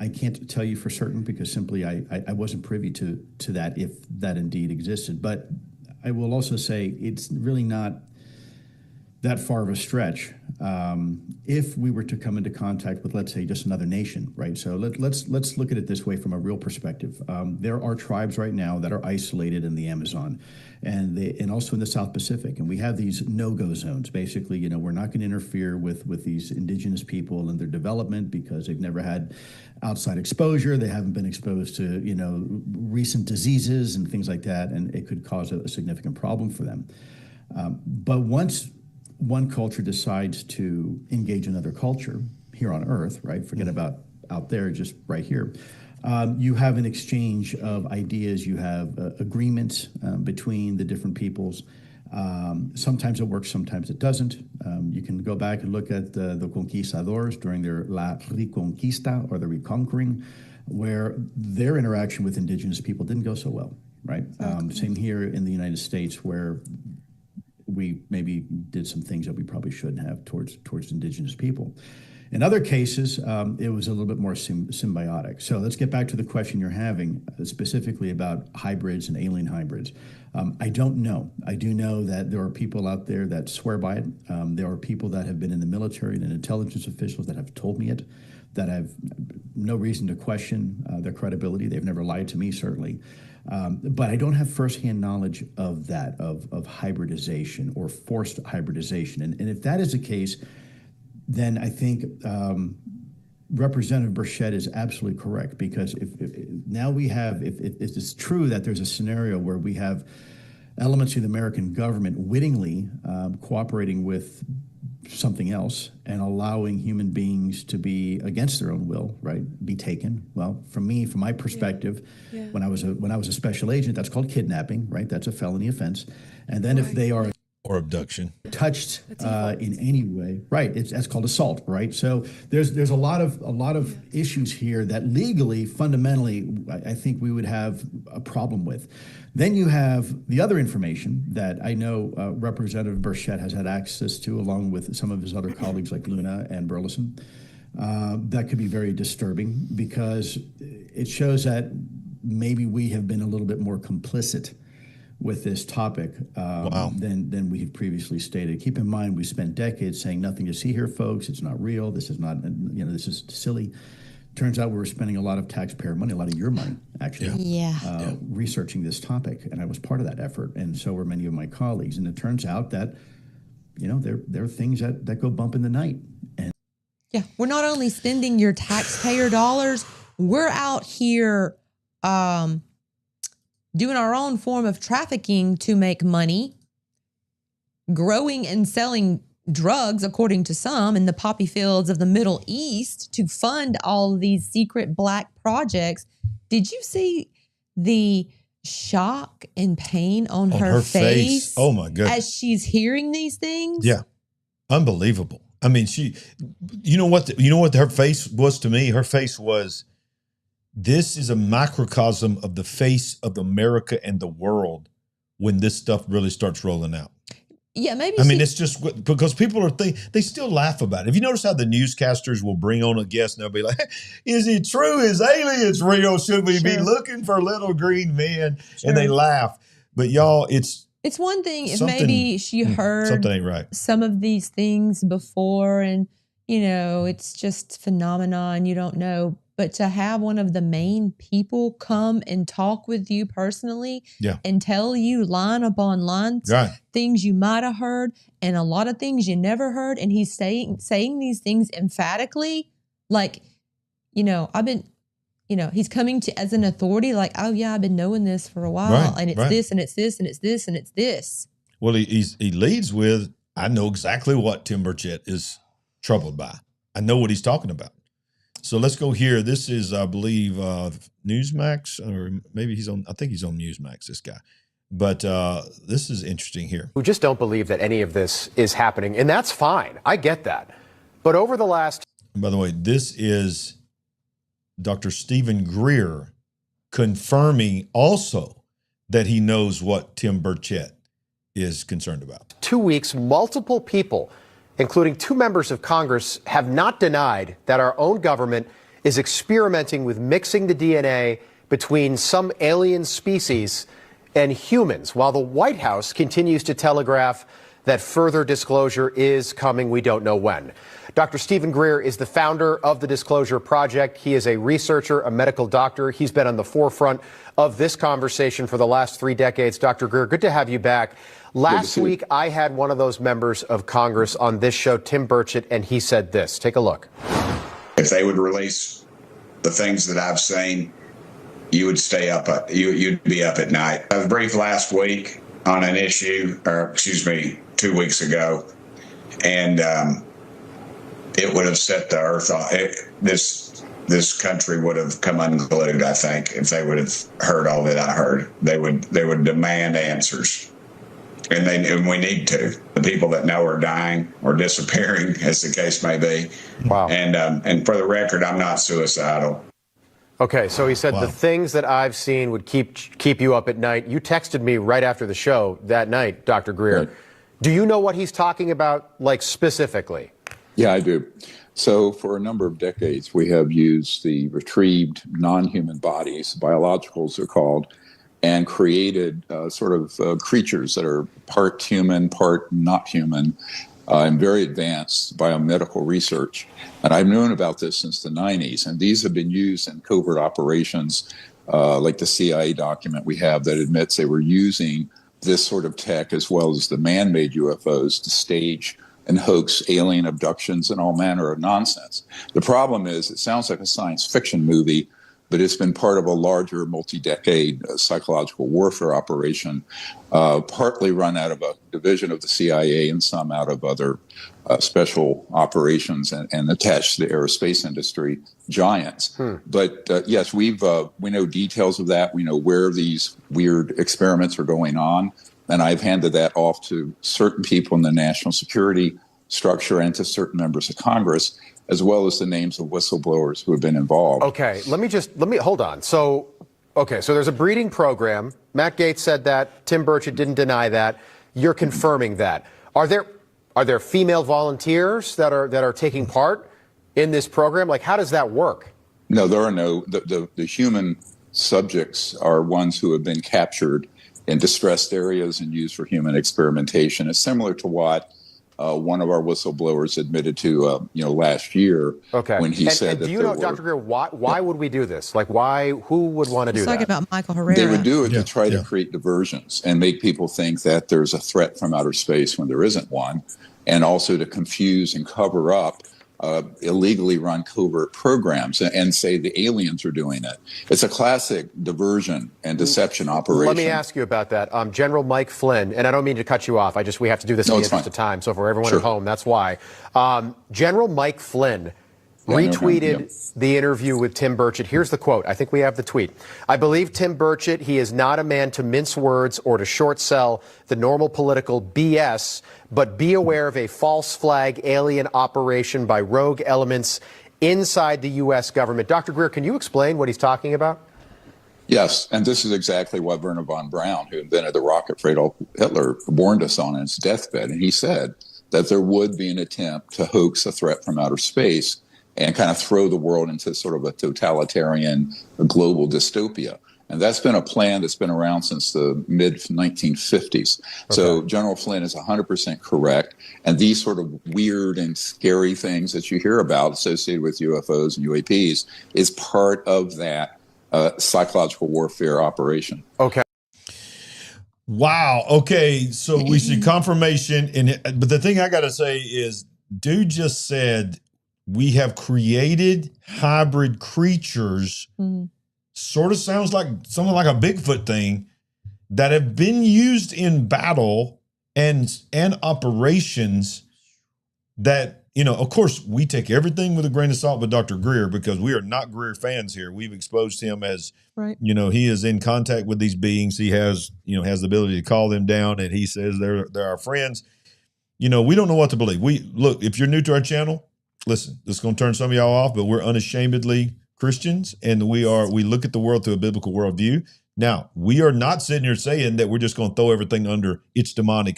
I can't tell you for certain, because simply I wasn't privy to that, if that indeed existed. But I will also say it's really not that far of a stretch if we were to come into contact with, let's say, just another nation, right? So let's look at it this way from a real perspective. There are tribes right now that are isolated in the Amazon and also in the South Pacific, and we have these no-go zones. Basically, we're not going to interfere with these indigenous people and their development, because they've never had outside exposure. They haven't been exposed to recent diseases and things like that, and it could cause a significant problem for them. But once one culture decides to engage another culture here on Earth, right? Forget about out there, just right here. You have an exchange of ideas. You have agreements between the different peoples. Sometimes it works, sometimes it doesn't. You can go back and look at the conquistadors during their La Reconquista, or the reconquering, where their interaction with indigenous people didn't go so well, right? Same here in the United States, where we maybe did some things that we probably shouldn't have towards indigenous people. In other cases, it was a little bit more symbiotic. So let's get back to the question you're having, specifically about hybrids and alien hybrids. I don't know. I do know that there are people out there that swear by it. There are people that have been in the military and intelligence officials that have told me it, that have no reason to question their credibility. They've never lied to me, certainly. But I don't have firsthand knowledge of that, of hybridization or forced hybridization. And if that is the case, then I think Representative Burchett is absolutely correct, because if now we have, if it's true that there's a scenario where we have elements of the American government wittingly cooperating with something else and allowing human beings to be against their own will, right, be taken. Well, from my perspective, when I was a special agent, that's called kidnapping, right? That's a felony offense. And then if they are or abduction touched in any way, right, that's called assault, right? So there's a lot of issues here that legally, fundamentally, I think we would have a problem with. Then you have the other information that I know Representative Burchett has had access to, along with some of his other colleagues like Luna and Burleson. That could be very disturbing, because it shows that maybe we have been a little bit more complicit with this topic than we had previously stated. Keep in mind, we spent decades saying nothing to see here, folks. It's not real. This is not, this is silly. Turns out we were spending a lot of taxpayer money, a lot of your money, actually, researching this topic. And I was part of that effort, and so were many of my colleagues. And it turns out that, there are things that go bump in the night. And we're not only spending your taxpayer dollars, we're out here doing our own form of trafficking to make money, growing and selling drugs, according to some, in the poppy fields of the Middle East to fund all of these secret black projects. Did you see the shock and pain on her face? Oh my goodness. As she's hearing these things? Yeah. Unbelievable. I mean, you know what her face was to me? Her face was, this is a microcosm of the face of America and the world when this stuff really starts rolling out. Yeah, maybe. I mean, it's just because people they still laugh about it. If you notice how the newscasters will bring on a guest and they'll be like, "Is it true? Is aliens real? Should we be looking for little green men?" And they laugh. But y'all, it's one thing if maybe she heard something ain't right. Some of these things before, and it's just phenomena, and you don't know. But to have one of the main people come and talk with you personally and tell you line upon line things you might have heard and a lot of things you never heard, and he's saying these things emphatically, like, I've been, he's coming to as an authority, like, oh yeah, I've been knowing this for a while, and it's this, and it's this, and it's this, and it's this. Well, he leads with, I know exactly what Tim Burchett is troubled by. I know what he's talking about. So let's go here. This is, I believe, Newsmax, or maybe I think he's on Newsmax, this guy. But this is interesting here. Who just don't believe that any of this is happening, and that's fine. I get that. But over the last... And by the way, this is Dr. Stephen Greer confirming also that he knows what Tim Burchett is concerned about. 2 weeks, multiple people, including 2 members of Congress, have not denied that our own government is experimenting with mixing the DNA between some alien species and humans, while the White House continues to telegraph that further disclosure is coming. We don't know when. Dr. Stephen Greer is the founder of the Disclosure Project. He is a researcher, a medical doctor. He's been on the forefront of this conversation for the last 3 decades. Dr. Greer, good to have you back. Last week, I had one of those members of Congress on this show, Tim Burchett, and he said this. Take a look. If they would release the things that I've seen, you would stay up. You'd be up at night. I was briefed last week on an issue, 2 weeks ago, and it would have set the earth on. This country would have come unglued, I think, if they would have heard all that I heard. They would demand answers. And we need to. The people that know are dying or disappearing, as the case may be. Wow. And for the record, I'm not suicidal. Okay, so he said the things that I've seen would keep you up at night. You texted me right after the show that night, Dr. Greer. Right. Do you know what he's talking about, like, specifically? Yeah, I do. So for a number of decades, we have used the retrieved non-human bodies, biologicals they're called, and created creatures that are part human, part not human, and very advanced biomedical research. And I've known about this since the 90s, and these have been used in covert operations, like the CIA document we have that admits they were using this sort of tech as well as the man-made UFOs to stage and hoax alien abductions and all manner of nonsense. The problem is it sounds like a science fiction movie, but it's been part of a larger multi-decade psychological warfare operation, partly run out of a division of the CIA and some out of other special operations and attached to the aerospace industry giants. But yes, we know details of that. We know where these weird experiments are going on. And I've handed that off to certain people in the national security structure and to certain members of Congress, as well as the names of whistleblowers who have been involved. Okay, let me hold on. So there's a breeding program. Matt Gaetz said that. Tim Burchett didn't deny that. You're confirming that. Are there female volunteers that are taking part in this program? Like, how does that work? No, there are no. The human subjects are ones who have been captured in distressed areas and used for human experimentation. It's similar to what one of our whistleblowers admitted to, last year when he said that. Do you know, Dr. Greer, why would we do this? Like, who would want to do that? Talking about Michael Herrera. They would do it to try to create diversions and make people think that there's a threat from outer space when there isn't one, and also to confuse and cover up illegally run covert programs and say the aliens are doing it. It's a classic diversion and deception operation. Let me ask you about that. General Mike Flynn, and I don't mean to cut you off. We have to do this in the interest of time. So for everyone at home, that's why. General Mike Flynn retweeted the interview with Tim Burchett. Here's the quote. I think we have the tweet. I believe Tim Burchett, he is not a man to mince words or to short sell the normal political BS, but be aware of a false flag alien operation by rogue elements inside the U.S. government. Dr. Greer, can you explain what he's talking about? Yes, and this is exactly what Werner von Braun, who invented the rocket for Adolf Hitler, warned us on his deathbed. And he said that there would be an attempt to hoax a threat from outer space and kind of throw the world into sort of a totalitarian global dystopia. And that's been a plan that's been around since the mid-1950s. Okay. So General Flynn is 100% correct. And these sort of weird and scary things that you hear about associated with UFOs and UAPs is part of that psychological warfare operation. Okay. Wow. Okay. So we see confirmation. But the thing I got to say is, dude just said we have created hybrid creatures. Sort of sounds like something like a Bigfoot thing that have been used in battle and operations that, you know, of course, we take everything with a grain of salt with Dr. Greer because we are not Greer fans here. We've exposed him as, you know, he is in contact with these beings. He has, you know, has the ability to call them down, and he says they're our friends. You know, we don't know what to believe. Look, if you're new to our channel, listen, this is going to turn some of y'all off, but we're unashamedly Christians, and we look at the world through a biblical worldview. Now, we are not sitting here saying that we're just going to throw everything under it's demonic.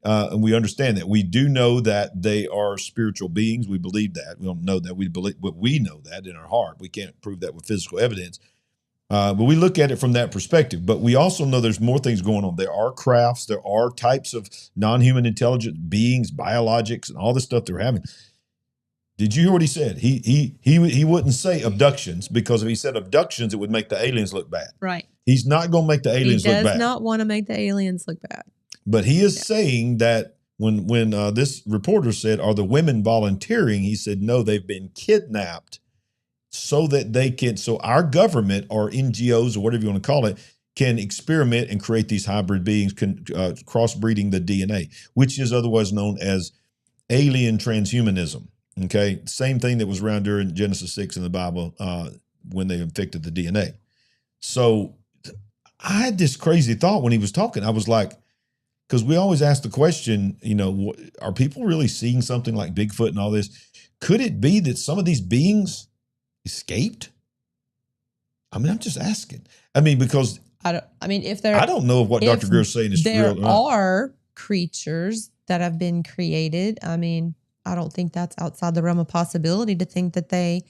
And we understand that. We do know that they are spiritual beings. We believe that. We don't know that. We believe, but we know that in our heart. We can't prove that with physical evidence. But we look at it from that perspective. But we also know there's more things going on. There are crafts. There are types of non-human intelligent beings, biologics, and all this stuff they're having. Did you hear what he said? He wouldn't say abductions, because if he said abductions, it would make the aliens look bad. Right. He's not going to make the aliens look bad. He does not want to make the aliens look bad. But he is saying that when this reporter said, are the women volunteering? He said, no, they've been kidnapped so that they can, so our government or NGOs or whatever you want to call it, can experiment and create these hybrid beings, crossbreeding the DNA, which is otherwise known as alien transhumanism. Okay, same thing that was around during Genesis 6 in the Bible when they infected the DNA. So I had this crazy thought when he was talking. I was like, because we always ask the question, you know, are people really seeing something like Bigfoot and all this? Could it be that some of these beings escaped? I mean, I'm just asking. I mean, because I don't know if what Dr. Greer is saying is real. There are creatures that have been created. I mean, I don't think that's outside the realm of possibility to think that they,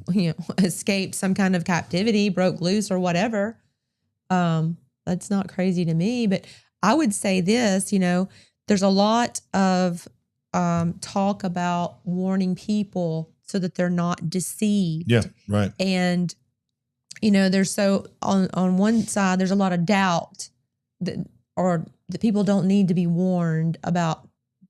you know, escaped some kind of captivity, broke loose or whatever. That's not crazy to me. But I would say this, you know, there's a lot of talk about warning people so that they're not deceived. Yeah, right. And, you know, there's so on one side, there's a lot of doubt that people don't need to be warned about.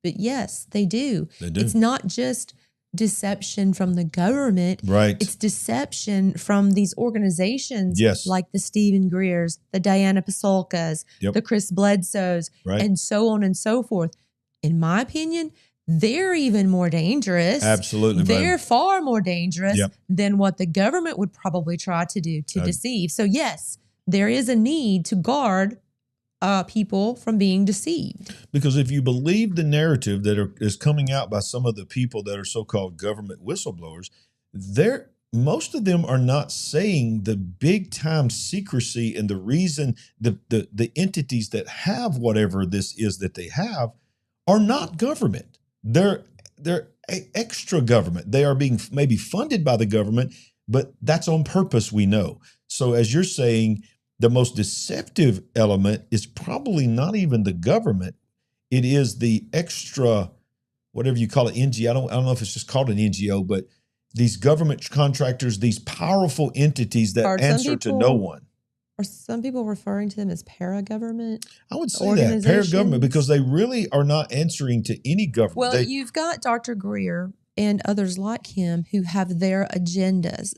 But yes, they do. They do. It's not just deception from the government. Right. It's deception from these organizations like the Stephen Greers, the Diana Pasulkas, the Chris Bledsoes, and so on and so forth. In my opinion, they're even more dangerous. Absolutely. They're far more dangerous than what the government would probably try to do to deceive. So yes, there is a need to guard people from being deceived. Because if you believe the narrative that is coming out by some of the people that are so-called government whistleblowers, most of them are not saying the big-time secrecy and the reason the entities that have whatever this is that they have are not government. They're extra government. They are being maybe funded by the government, but that's on purpose, we know. So as you're saying, the most deceptive element is probably not even the government. It is the extra, whatever you call it, NGO. I don't know if it's just called an NGO, but these government contractors, these powerful entities that answer to no one. Are some people referring to them as para-government? I would say that, para-government, because they really are not answering to any government. Well, you've got Dr. Greer and others like him who have their agendas.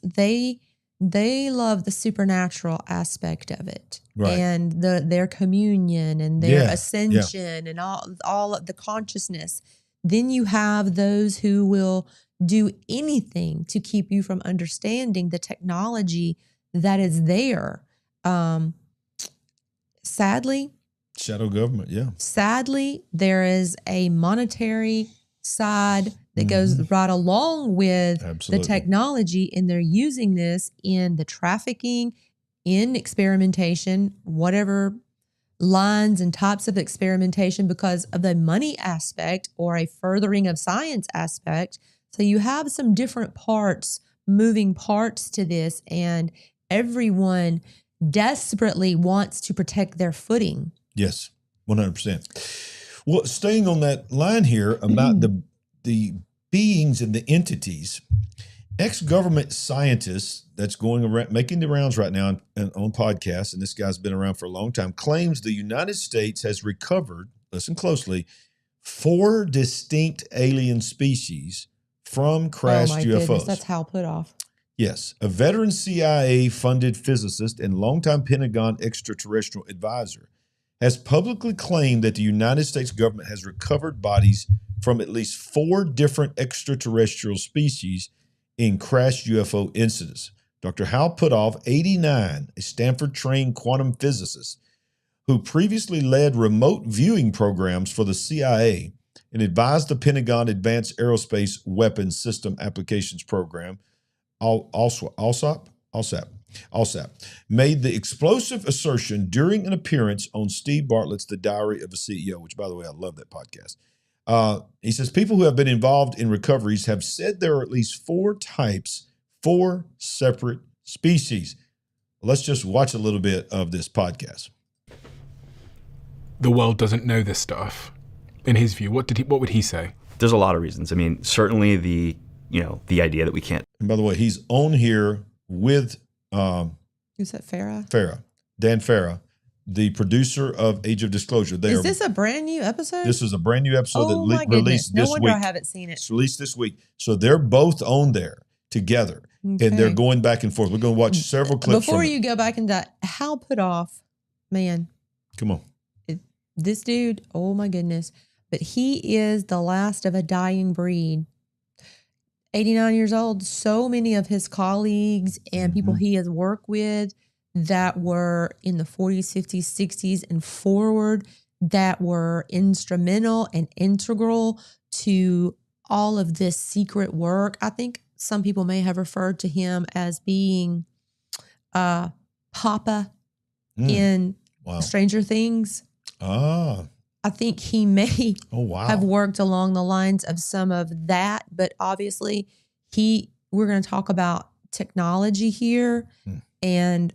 They love the supernatural aspect of it, and their communion and their ascension and all of the consciousness. Then you have those who will do anything to keep you from understanding the technology that is there. Sadly, shadow government. Sadly, there is a monetary side that goes right along with the technology, and they're using this in the trafficking in experimentation, whatever lines and types of experimentation, because of the money aspect or a furthering of science aspect. So you have some different parts, moving parts to this, and everyone desperately wants to protect their footing. Yes, 100%. Well, staying on that line here about the beings and the entities, ex-government scientists that's going around making the rounds right now on podcasts, and this guy's been around for a long time, claims the United States has recovered, listen closely, 4 distinct alien species from crashed UFOs. Goodness, that's Hal Puthoff. Yes, a veteran CIA-funded physicist and longtime Pentagon extraterrestrial advisor has publicly claimed that the United States government has recovered bodies from at least 4 different extraterrestrial species in crashed UFO incidents. Dr. Hal Puthoff, 89, a Stanford-trained quantum physicist who previously led remote viewing programs for the CIA and advised the Pentagon Advanced Aerospace Weapons System Applications Program, ALSAP, made the explosive assertion during an appearance on Steve Bartlett's The Diary of a CEO, which, by the way, I love that podcast. He says, people who have been involved in recoveries have said there are at least 4 types, 4 separate species. Let's just watch a little bit of this podcast. The world doesn't know this stuff. In his view, what would he say? There's a lot of reasons. I mean, certainly the idea that we can't. And by the way, he's on here with Who's that? Farah, Dan Farah, the producer of Age of Disclosure. Is this a brand new episode? This is a brand new episode that released this week. No wonder I haven't seen it. It's released this week. So they're both on there together, and they're going back and forth. We're going to watch several clips. Before you go back into that, Hal Puthoff, man. Come on. This dude, oh my goodness. But he is the last of a dying breed. 89 years old. So many of his colleagues and people he has worked with that were in the 40s, 50s, 60s, and forward, that were instrumental and integral to all of this secret work. I think some people may have referred to him as being Papa in Stranger Things. I think he may have worked along the lines of some of that, but obviously we're going to talk about technology here. And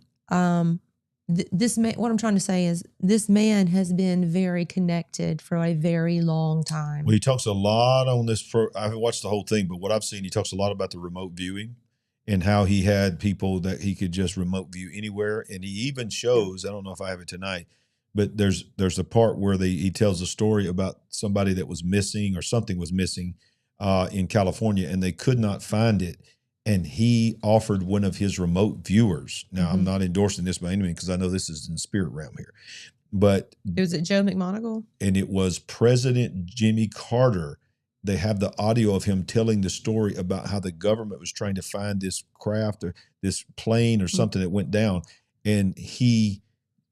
this man, what I'm trying to say is this man has been very connected for a very long time. Well, he talks a lot on this. I haven't watched the whole thing, but what I've seen, he talks a lot about the remote viewing and how he had people that he could just remote view anywhere. And he even shows, I don't know if I have it tonight, but there's a part where he tells a story about somebody that was missing or something was missing in California, and they could not find it. And he offered one of his remote viewers. Now, I'm not endorsing this by any means because I know this is in the spirit realm here. But was it Joe McMoneagle? And it was President Jimmy Carter. They have the audio of him telling the story about how the government was trying to find this craft or this plane or something that went down. And he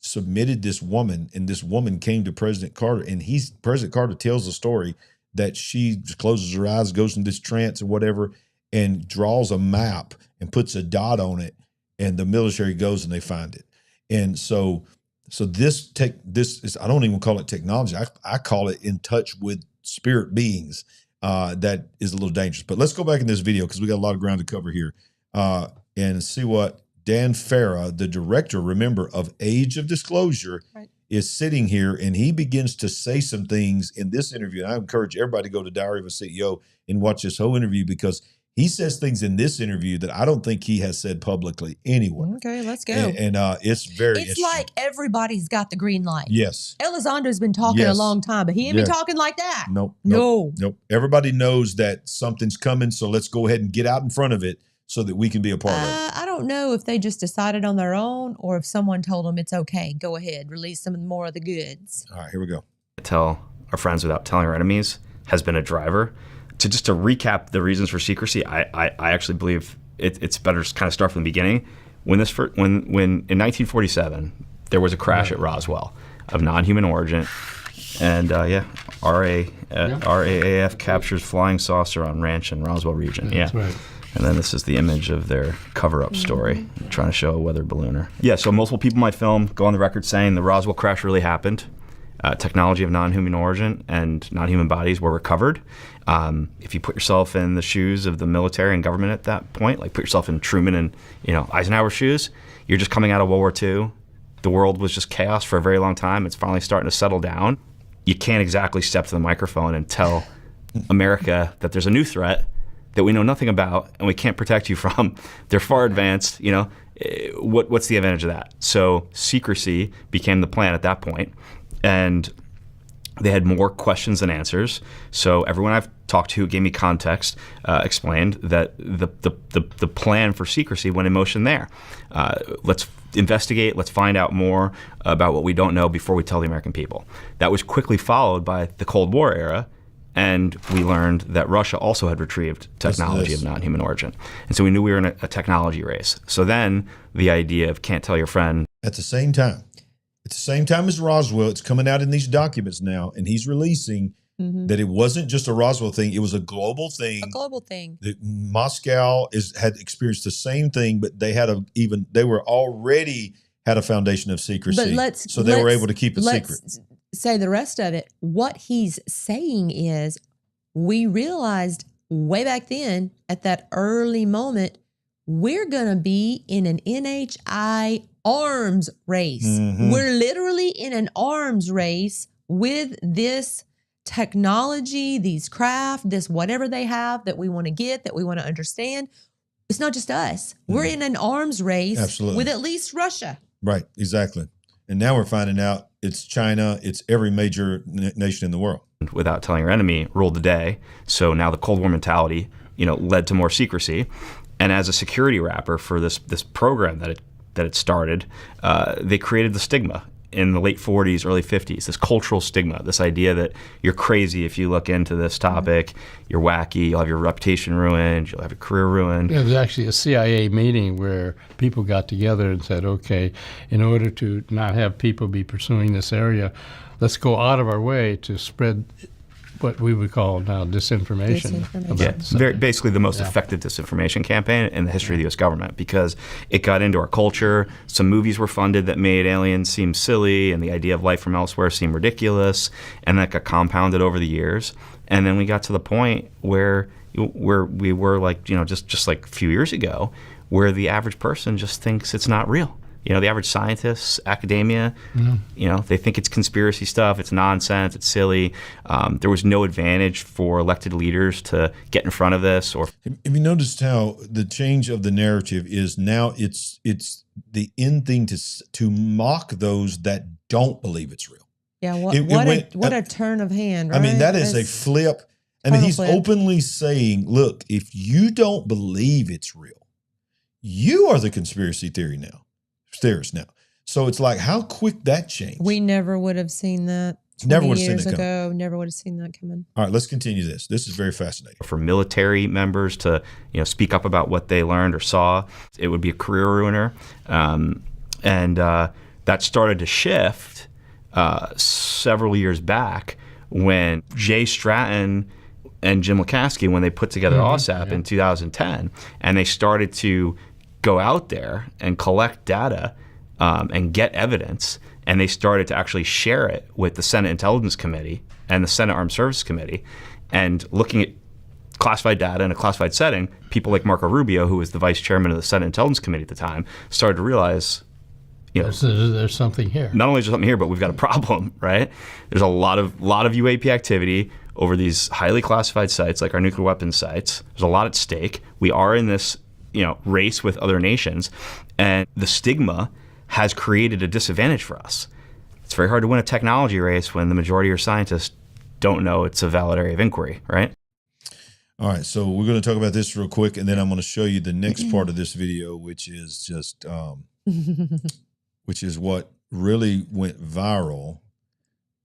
submitted this woman, and this woman came to President Carter, and President Carter tells the story that she closes her eyes, goes in this trance or whatever, and draws a map and puts a dot on it, and the military goes and they find it. And so this is, I don't even call it technology. I call it in touch with spirit beings. That is a little dangerous. But let's go back in this video because we got a lot of ground to cover here and see what Dan Farah, the director, remember, of Age of Disclosure, is sitting here, and he begins to say some things in this interview. And I encourage everybody to go to Diary of a CEO and watch this whole interview because he says things in this interview that I don't think he has said publicly anywhere. Okay, let's go. And it's very It's like everybody's got the green light. Yes. Elizondo's been talking a long time, but he ain't been talking like that. Nope. Everybody knows that something's coming, so let's go ahead and get out in front of it so that we can be a part of it. I don't know if they just decided on their own or if someone told them it's okay. Go ahead, release some more of the goods. All right, here we go. Tell our friends without telling our enemies has been a driver. To recap the reasons for secrecy, I actually believe it's better to kind of start from the beginning. When in 1947 there was a crash at Roswell of non-human origin, and RAAF captures flying saucer on ranch in Roswell region. That's right. And then this is the image of their cover-up story, trying to show a weather ballooner. Yeah, so multiple people in my film go on the record saying the Roswell crash really happened. Technology of non-human origin and non-human bodies were recovered. If you put yourself in the shoes of the military and government at that point, like put yourself in Truman and Eisenhower's shoes, you're just coming out of World War II. The world was just chaos for a very long time. It's finally starting to settle down. You can't exactly step to the microphone and tell America that there's a new threat that we know nothing about and we can't protect you from. They're far advanced, what's the advantage of that? So secrecy became the plan at that point. And they had more questions than answers. So everyone I've talked to who gave me context explained that the plan for secrecy went in motion there. Let's investigate, let's find out more about what we don't know before we tell the American people. That was quickly followed by the Cold War era, and we learned that Russia also had retrieved technology of non-human origin. And so we knew we were in a technology race. So then the idea of can't tell your friend. At the same time as Roswell, it's coming out in these documents now, and he's releasing that it wasn't just a Roswell thing, it was a global thing. A global thing. That Moscow had experienced the same thing, but they were already had a foundation of secrecy. So they were able to keep it secret. Say the rest of it. What he's saying is, we realized way back then at that early moment, we're going to be in an NHI arms race. We're literally in an arms race with this technology, these craft, this whatever they have that we want to get, that we want to understand. It's not just us. We're in an arms race with at least Russia. Right, exactly. And now we're finding out it's China, it's every major nation in the world. Without telling your enemy ruled the day. So now the Cold War mentality, led to more secrecy. And as a security wrapper for this program that it started, they created the stigma in the late 40s, early 50s, this cultural stigma, this idea that you're crazy if you look into this topic, you're wacky, you'll have your reputation ruined, you'll have your career ruined. There was actually a CIA meeting where people got together and said, okay, in order to not have people be pursuing this area, let's go out of our way to spread what we would call now disinformation. Basically the most effective disinformation campaign in the history of the U.S. government, because it got into our culture. Some movies were funded that made aliens seem silly and the idea of life from elsewhere seem ridiculous, and that got compounded over the years. And then we got to the point where we were like, just like a few years ago, where the average person just thinks it's not real. The average scientists, academia, they think it's conspiracy stuff, it's nonsense, it's silly. There was no advantage for elected leaders to get in front of this. Or have you noticed how the change of the narrative is now it's the in thing to mock those that don't believe it's real. Yeah, what a turn of hand, right? I mean, that is a flip. I mean, he's openly saying, look, if you don't believe it's real, you are the conspiracy theorist now. So it's like, how quick that changed. We never would have seen that. Never would have seen years it ago. coming. Never would have seen that coming. All right, let's continue this. This is very fascinating. For military members to, speak up about what they learned or saw, it would be a career ruiner. And that started to shift several years back when Jay Stratton and Jim Lukaski, when they put together OSAP in 2010, and they started to go out there and collect data and get evidence, and they started to actually share it with the Senate Intelligence Committee and the Senate Armed Services Committee, and looking at classified data in a classified setting, people like Marco Rubio, who was the vice chairman of the Senate Intelligence Committee at the time, started to realize, there's something here. Not only is there something here, but we've got a problem, right? There's a lot of UAP activity over these highly classified sites, like our nuclear weapons sites. There's a lot at stake. We are in this race with other nations, and the stigma has created a disadvantage for us. It's very hard to win a technology race when the majority of your scientists don't know it's a valid area of inquiry, right? All right, so we're going to talk about this real quick, and then I'm going to show you the next part of this video, which is just, which is what really went viral.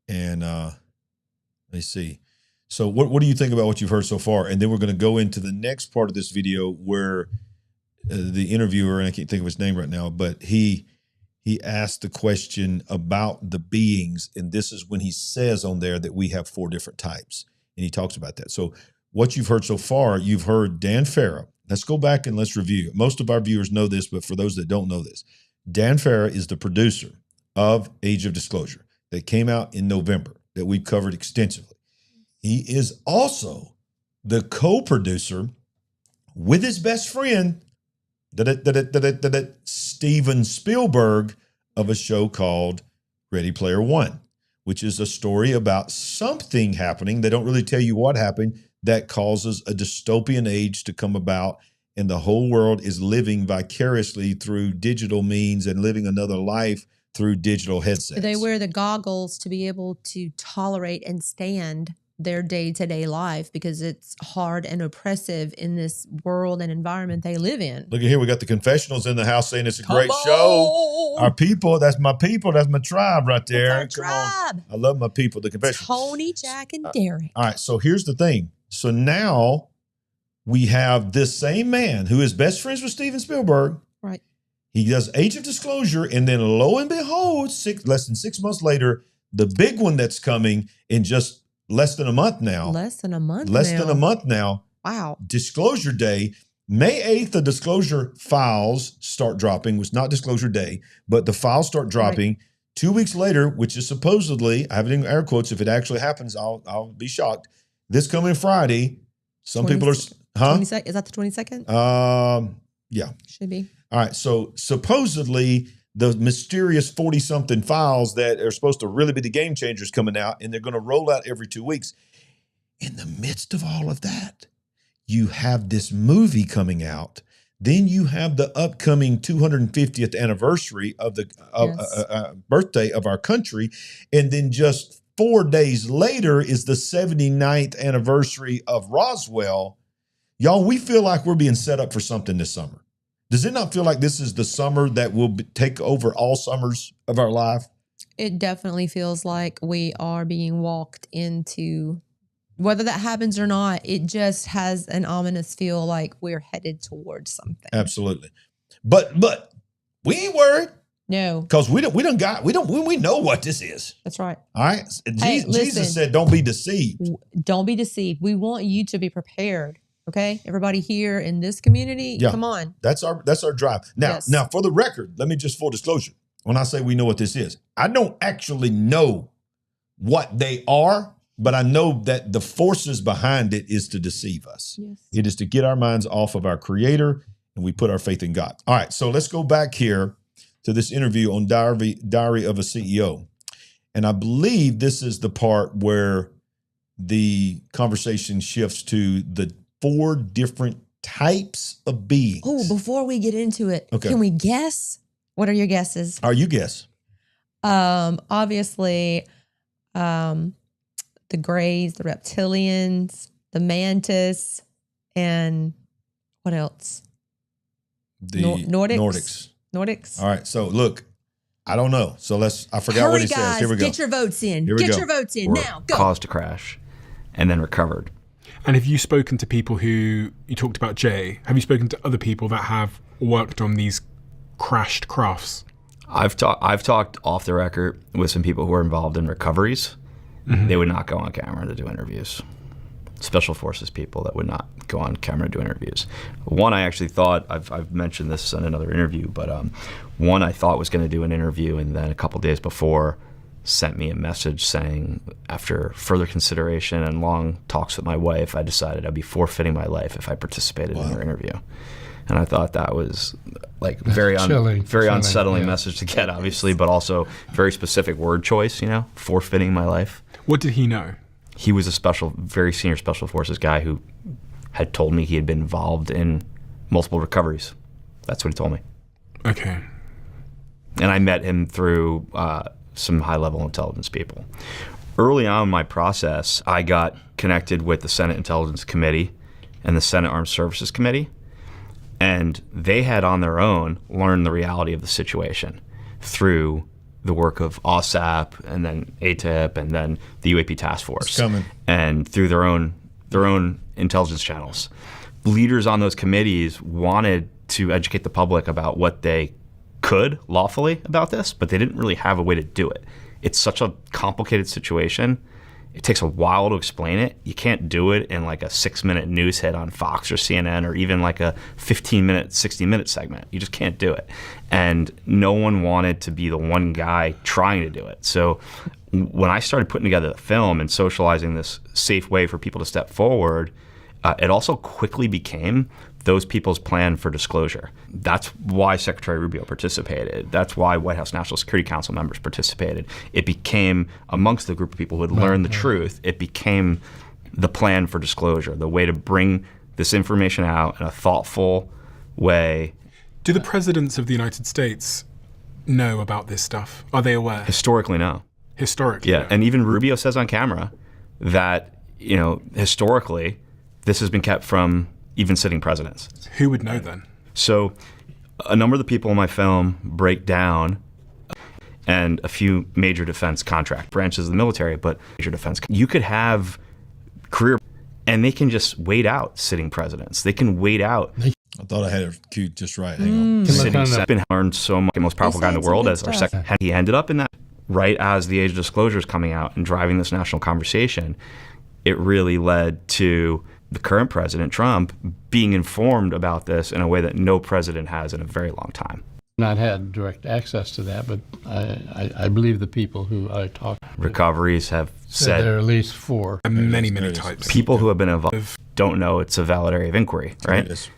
And let's see. So what do you think about what you've heard so far? And then we're going to go into the next part of this video where the interviewer, and I can't think of his name right now, but he he asked the question about the beings, and this is when he says on there that we have 4 different types, and he talks about that. So what you've heard so far, you've heard Dan Farah. Let's go back and let's review. Most of our viewers know this, but for those that don't know this, Dan Farah is the producer of Age of Disclosure that came out in November that we've covered extensively. He is also the co-producer with his best friend, Steven Spielberg, of a show called Ready Player One, which is a story about something happening. They don't really tell you what happened that causes a dystopian age to come about, and the whole world is living vicariously through digital means and living another life through digital headsets. They wear the goggles to be able to tolerate and stand their day-to-day life because it's hard and oppressive in this world and environment they live in. Look at here, we got the confessionals in the house saying it's a great show. Our people, that's my tribe right there. That's our tribe. I love my people, the confessionals. Tony, Jack, and Derek. All right, so here's the thing. So now we have this same man who is best friends with Steven Spielberg. Right. He does Age of Disclosure, and then lo and behold, less than 6 months later, the big one that's coming in just less than a month now. Less than a month now. Wow. Disclosure Day. May 8th, the disclosure files start dropping. It was not Disclosure Day, but the files start dropping. Right. 2 weeks later, which is supposedly, I have it in air quotes, if it actually happens, I'll be shocked. This coming Friday, some people are, 22nd? Is that the 22nd? Yeah. Should be. All right. So supposedly the mysterious 40-something files that are supposed to really be the game changers coming out, and they're going to roll out every 2 weeks. In the midst of all of that, you have this movie coming out. Then you have the upcoming 250th anniversary of the birthday of our country. And then just 4 days later is the 79th anniversary of Roswell. Y'all, we feel like we're being set up for something this summer. Does it not feel like this is the summer that will take over all summers of our life? It definitely feels like we are being walked into, whether that happens or not, it just has an ominous feel like we're headed towards something. Absolutely. But we ain't worried. No. Because we know what this is. That's right. All right. Hey, Jesus said, don't be deceived. Don't be deceived. We want you to be prepared. Okay, everybody here in this community, come on. That's our drive. Now, for the record, let me just full disclosure. When I say we know what this is, I don't actually know what they are, but I know that the forces behind it is to deceive us. Yes. It is to get our minds off of our Creator, and we put our faith in God. All right, so let's go back here to this interview on Diary of a CEO. And I believe this is the part where the conversation shifts to the 4 different types of beings. Oh, before we get into it, can we guess? What are your guesses? You guess. Obviously, the Greys, the reptilians, the mantis, and what else? The Nordics. Nordics. All right. So look, I don't know. So I forgot what he says. Here we go. Get your votes in. Get your votes in now. Go. Caused a crash and then recovered. And have you spoken to people who, you talked about Jay, have you spoken to other people that have worked on these crashed crafts? I've talked off the record with some people who are involved in recoveries. Mm-hmm. They would not go on camera to do interviews. Special Forces people that would not go on camera to do interviews. One I actually thought, I've mentioned this in another interview, but one I thought was going to do an interview, and then a couple days before sent me a message saying, after further consideration and long talks with my wife, I decided I'd be forfeiting my life if I participated in her interview. And I thought that was like very unsettling message to get, obviously, but also very specific word choice, forfeiting my life. What did he know? He was a very senior Special Forces guy who had told me he had been involved in multiple recoveries. That's what he told me. Okay. And I met him through some high-level intelligence people. Early on in my process, I got connected with the Senate Intelligence Committee and the Senate Armed Services Committee, and they had on their own learned the reality of the situation through the work of OSAP and then ATIP and then the UAP Task Force, and through their own intelligence channels. Leaders on those committees wanted to educate the public about what they could lawfully about this, but they didn't really have a way to do it. It's such a complicated situation. It takes a while to explain it. You can't do it in like a 6-minute news hit on Fox or CNN or even like a 15-minute, 60-minute segment. You just can't do it. And no one wanted to be the one guy trying to do it. So when I started putting together the film and socializing this safe way for people to step forward, it also quickly became those people's plan for disclosure. That's why Secretary Rubio participated. That's why White House National Security Council members participated. It became, amongst the group of people who had learned the truth, it became the plan for disclosure, the way to bring this information out in a thoughtful way. Do the presidents of the United States know about this stuff? Are they aware? Historically, no. Historically, yeah. no. And even Rubio says on camera that, historically, this has been kept from even sitting presidents. Who would know then? So a number of the people in my film break down, and a few major defense contract branches of the military, but major defense. You could have career, and they can just wait out sitting presidents. They can wait out. I thought I had it queued just right. Hang on. Sitting been learned so much, the most powerful guy in the world as our second. He ended up in that right as the age of disclosure is coming out and driving this national conversation. It really led to the current president, Trump, being informed about this in a way that no president has in a very long time. Not had direct access to that, but I believe the people who I talked to. Recoveries have said there are at least 4. Many types. People who have been involved don't know it's a valid area of inquiry, right?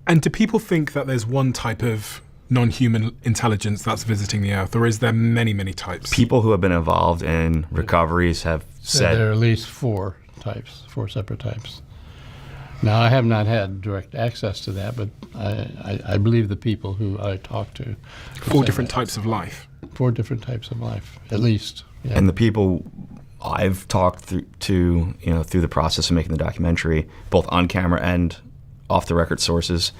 And do people think that there's one type of non-human intelligence that's visiting the Earth, or is there many types? People who have been involved in recoveries have said there are at least 4 types, 4 separate types. Now, I have not had direct access to that, but I believe the people who I talked to. 4 different types of life. 4 different types of life, at least. Yeah. And the people I've talked to, through the process of making the documentary, both on camera and off the record sources,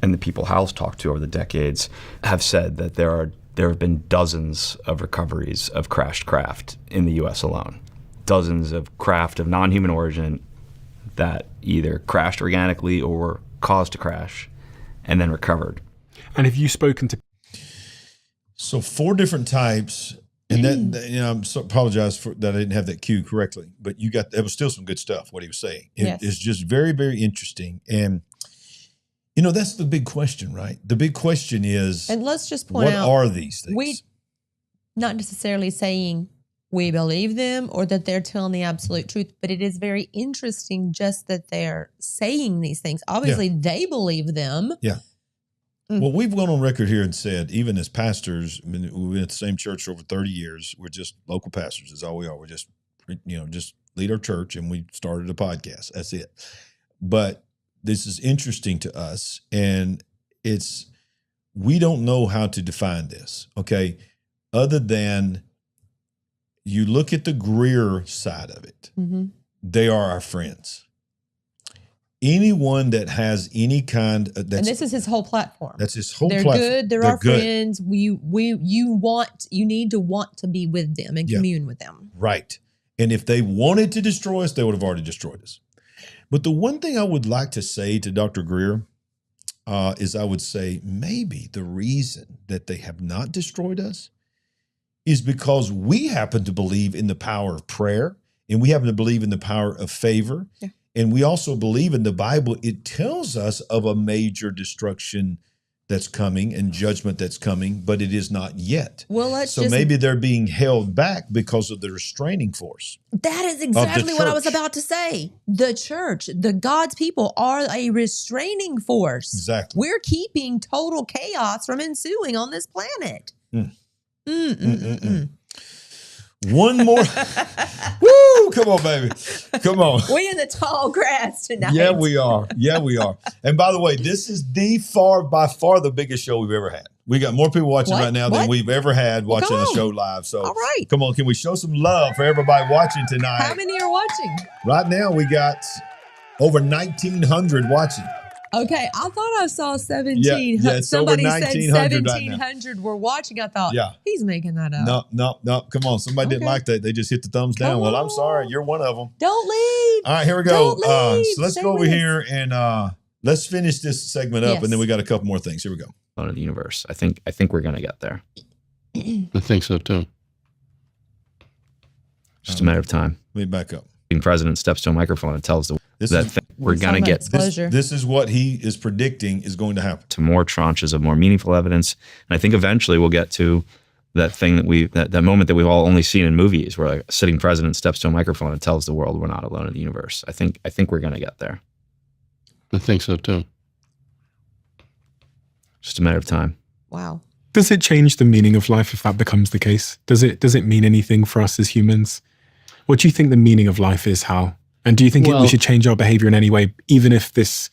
and the people Hal's talked to over the decades, have said that there have been dozens of recoveries of crashed craft in the U.S. alone. Dozens of craft of non-human origin that either crashed organically or caused to crash and then recovered. And have you spoken to... So 4 different types, and I apologize for that I didn't have that cue correctly, but that was still some good stuff, what he was saying. It's just very, very interesting. And, that's the big question, right? The big question is, and let's just point out, what are these things? We not necessarily saying we believe them or that they're telling the absolute truth, but it is very interesting just that they're saying these things. Obviously, they believe them. Yeah. Well, we've gone on record here and said, even as pastors, we've been at the same church for over 30 years. We're just local pastors is all we are. We're just, just lead our church, and we started a podcast. That's it. But this is interesting to us, and we don't know how to define this, okay, other than you look at the Greer side of it. Mm-hmm. They are our friends. Anyone that has any kind of... and this is his whole platform. That's his whole platform. They're good. They're our friends. You need to want to be with them and commune with them. Right. And if they wanted to destroy us, they would have already destroyed us. But the one thing I would like to say to Dr. Greer is I would say maybe the reason that they have not destroyed us is because we happen to believe in the power of prayer, and we happen to believe in the power of favor. Yeah. And we also believe in the Bible. It tells us of a major destruction that's coming and judgment that's coming, but it is not yet. Well, so maybe they're being held back because of the restraining force. That is exactly what I was about to say. The church, the God's people are a restraining force. Exactly. We're keeping total chaos from ensuing on this planet. One more. Woo! Come on, baby. Come on. We in the tall grass tonight. Yeah, we are. And by the way, this is by far the biggest show we've ever had. We got more people watching right now than we've ever had watching a show live. So, all right. Come on, can we show some love for everybody watching tonight? How many are watching? Right now, we got over 1,900 watching. Okay, I thought I saw 1,700. Yeah, somebody said 1,700 were watching. I thought, he's making that up. No. Come on. Somebody didn't like that. They just hit the thumbs down. Well, I'm sorry. You're one of them. Don't leave. All right, here we go. So let's go over here and let's finish this segment up, and then we got a couple more things. Here we go. alone in the universe. I think we're going to get there. I think so too. Just a matter of time. Let me back up. The president steps to a microphone and tells we're going to get this is what he is predicting is going to happen. To more tranches of more meaningful evidence. And I think eventually we'll get to that thing that moment that we've all only seen in movies where a sitting president steps to a microphone and tells the world we're not alone in the universe. I think we're going to get there. I think so too. Just a matter of time. Wow. Does it change the meaning of life if that becomes the case? Does it mean anything for us as humans? What do you think the meaning of life is, Hal? And do you think we should change our behavior in any way, even if this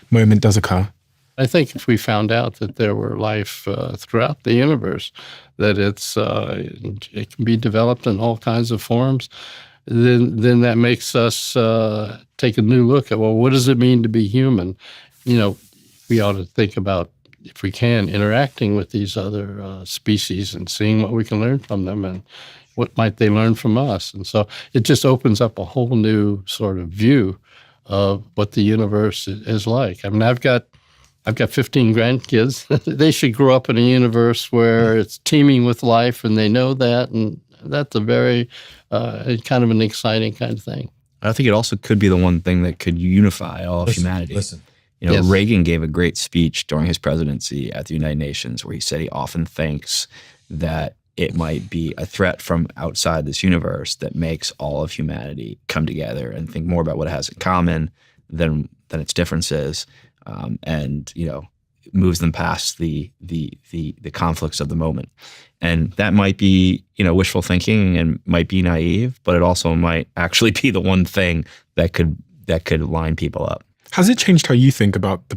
moment does occur? I think if we found out that there were life throughout the universe, that it can be developed in all kinds of forms, then that makes us take a new look at, well, what does it mean to be human? We ought to think about, if we can, interacting with these other species and seeing what we can learn from them and what might they learn from us. And so it just opens up a whole new sort of view of what the universe is like. I mean, I've got 15 grandkids. They should grow up in a universe where it's teeming with life, and they know that, and that's a very kind of an exciting kind of thing. I think it also could be the one thing that could unify all of humanity. Listen. Yes. Reagan gave a great speech during his presidency at the United Nations where he said he often thinks that it might be a threat from outside this universe that makes all of humanity come together and think more about what it has in common than its differences, and moves them past the conflicts of the moment. And that might be wishful thinking and might be naive, but it also might actually be the one thing that could line people up. Has it changed how you think about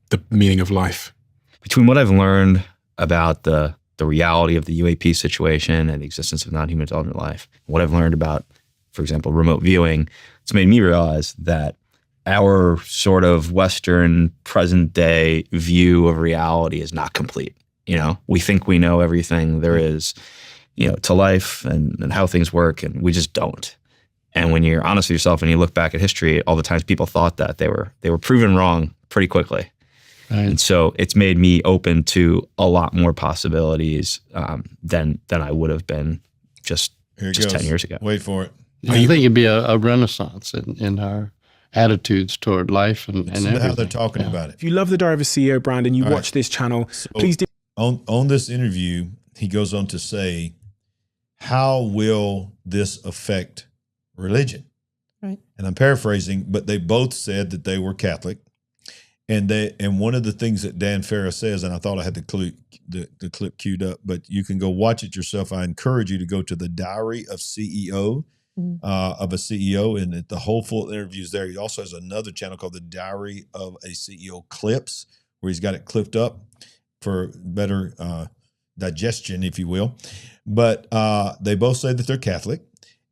the meaning of life? Between what I've learned about the reality of the UAP situation and the existence of non-human intelligent life, what I've learned about, for example, remote viewing, it's made me realize that our sort of Western present day view of reality is not complete. We think we know everything there is, to life and how things work, and we just don't. And when you're honest with yourself and you look back at history, all the times people thought that they were proven wrong pretty quickly. Right. And so it's made me open to a lot more possibilities than I would have been just 10 years ago. Wait for it. I think it'd be a renaissance in our attitudes toward life and everything. How they're talking about it. If you love The Diary of a CEO, Brandon, you watch this channel, please do. On this interview, he goes on to say, how will this affect religion? Right. And I'm paraphrasing, but they both said that they were Catholic. And one of the things that Dan Farah says, and I thought I had the clip queued up, but you can go watch it yourself. I encourage you to go to the Diary of CEO, of a CEO, and the whole full interview is there. He also has another channel called the Diary of a CEO Clips, where he's got it clipped up for better digestion, if you will. But they both say that they're Catholic.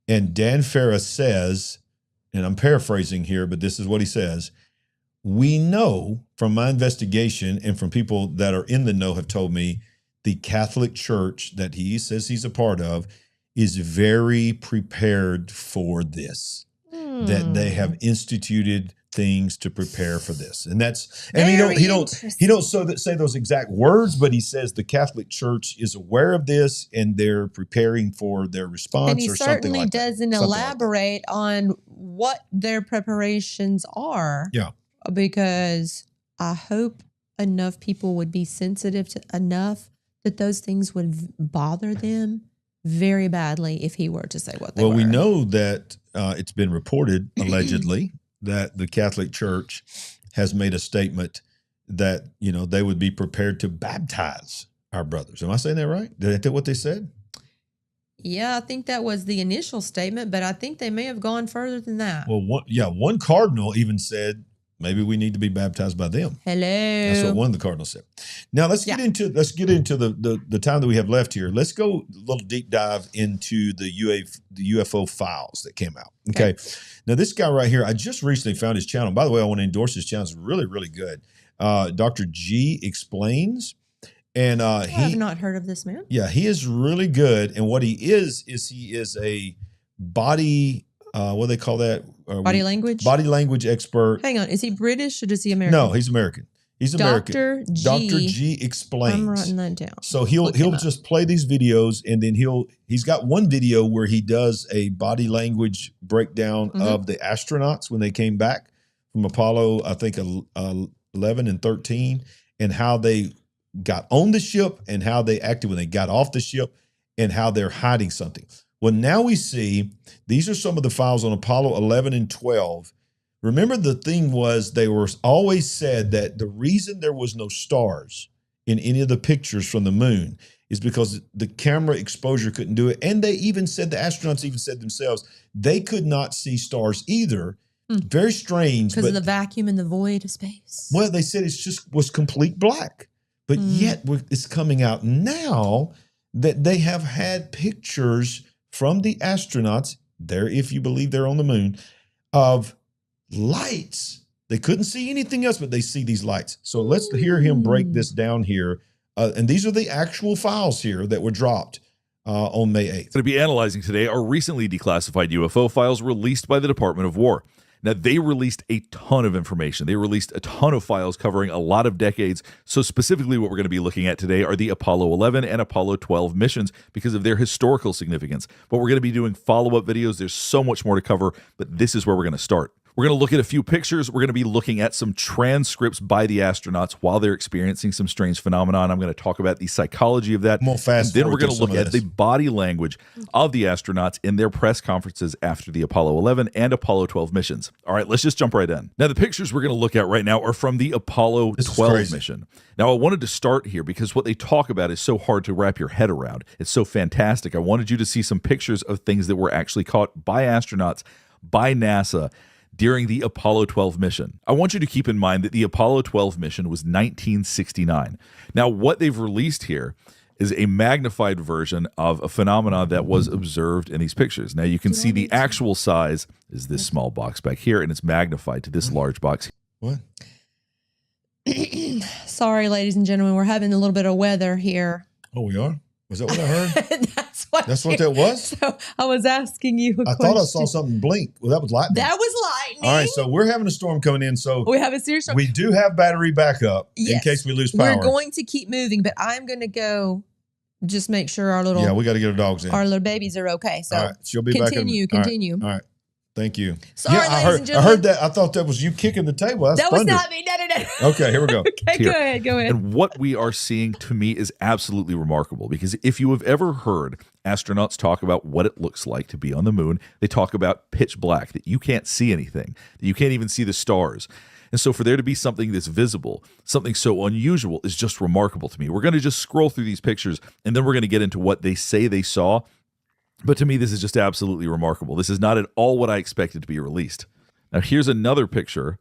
And Dan Farah says, and I'm paraphrasing here, but this is what he says, we know from my investigation and from people that are in the know have told me the Catholic Church that he says he's a part of is very prepared for this, that they have instituted things to prepare for this. And that's, and he don't say those exact words, but he says the Catholic Church is aware of this and they're preparing for their response, and he or something like that. doesn't elaborate on what their preparations are. Yeah. Because I hope enough people would be sensitive to enough that those things would bother them very badly if he were to say what they were. Well, we know that it's been reported, allegedly, that the Catholic Church has made a statement that, they would be prepared to baptize our brothers. Am I saying that right? Is that what they said? Yeah, I think that was the initial statement, but I think they may have gone further than that. Well, one cardinal even said, maybe we need to be baptized by them. Hello. That's what one of the cardinals said. Now let's get into the time that we have left here. Let's go a little deep dive into the UFO files that came out. Okay. Now this guy right here, I just recently found his channel. By the way, I want to endorse his channel. It's really, really good. Dr. G Explains. And I have not heard of this man. Yeah, he is really good. And what he is he is a body, what do they call that? Body language? Body language expert. Hang on. Is he British or is he American? No, he's American. He's American. Dr. G. Dr. G explains. I'm writing that down. So he'll just play these videos, and then he's got one video where he does a body language breakdown of the astronauts when they came back from Apollo, I think 11 and 13, and how they got on the ship and how they acted when they got off the ship and how they're hiding something. Well, now we see these are some of the files on Apollo 11 and 12. Remember, the thing was they were always said that the reason there was no stars in any of the pictures from the moon is because the camera exposure couldn't do it. And they even said, the astronauts even said themselves, they could not see stars either. Very strange. Because of the vacuum and the void of space. Well, they said was complete black. But yet it's coming out now that they have had pictures from the astronauts there, if you believe they're on the moon, of lights. They couldn't see anything else, but they see these lights. So let's hear him break this down here. And these are the actual files here that were dropped on May 8th. To be analyzing today are recently declassified UFO files released by the Department of War. Now, they released a ton of information. They released a ton of files covering a lot of decades. So specifically what we're going to be looking at today are the Apollo 11 and Apollo 12 missions because of their historical significance. But we're going to be doing follow-up videos. There's so much more to cover, but this is where we're going to start. We're going to look at a few pictures. We're going to be looking at some transcripts by the astronauts while they're experiencing some strange phenomenon. I'm going to talk about the psychology of that. And then we're going to look at the body language of the astronauts in their press conferences after the Apollo 11 and Apollo 12 missions. All right, let's just jump right in. Now, the pictures we're going to look at right now are from the Apollo 12 mission. Now, I wanted to start here because what they talk about is so hard to wrap your head around. It's so fantastic. I wanted you to see some pictures of things that were actually caught by astronauts, by NASA, during the Apollo 12 mission. I want you to keep in mind that the Apollo 12 mission was 1969. Now, what they've released here is a magnified version of a phenomenon that was observed in these pictures. Now, you can see the actual size is this small box back here, and it's magnified to this large box. What? Sorry, ladies and gentlemen, we're having a little bit of weather here. Oh, we are? Was that what I heard? That's what that was? So I was asking you a question. Thought I saw something blink. Well, that was lightning. That was lightning. All right, so we're having a storm coming in. So we have a serious storm. We do have battery backup in case we lose power. We're going to keep moving, but I'm going to go just make sure our little we got to get our dogs in. Our little babies are okay. So all right, she'll be back. Continue. All right. Thank you. Sorry, ladies and gentlemen. I heard that. I thought that was you kicking the table. That was not me. No. Okay, here we go. Okay, go ahead. And what we are seeing, to me, is absolutely remarkable because if you have ever heard astronauts talk about what it looks like to be on the moon, they talk about pitch black, that you can't see anything, that you can't even see the stars. And so for there to be something that's visible, something so unusual, is just remarkable to me. We're going to just scroll through these pictures, and then we're going to get into what they say they saw. But to me, this is just absolutely remarkable. This is not at all what I expected to be released. Now, here's another picture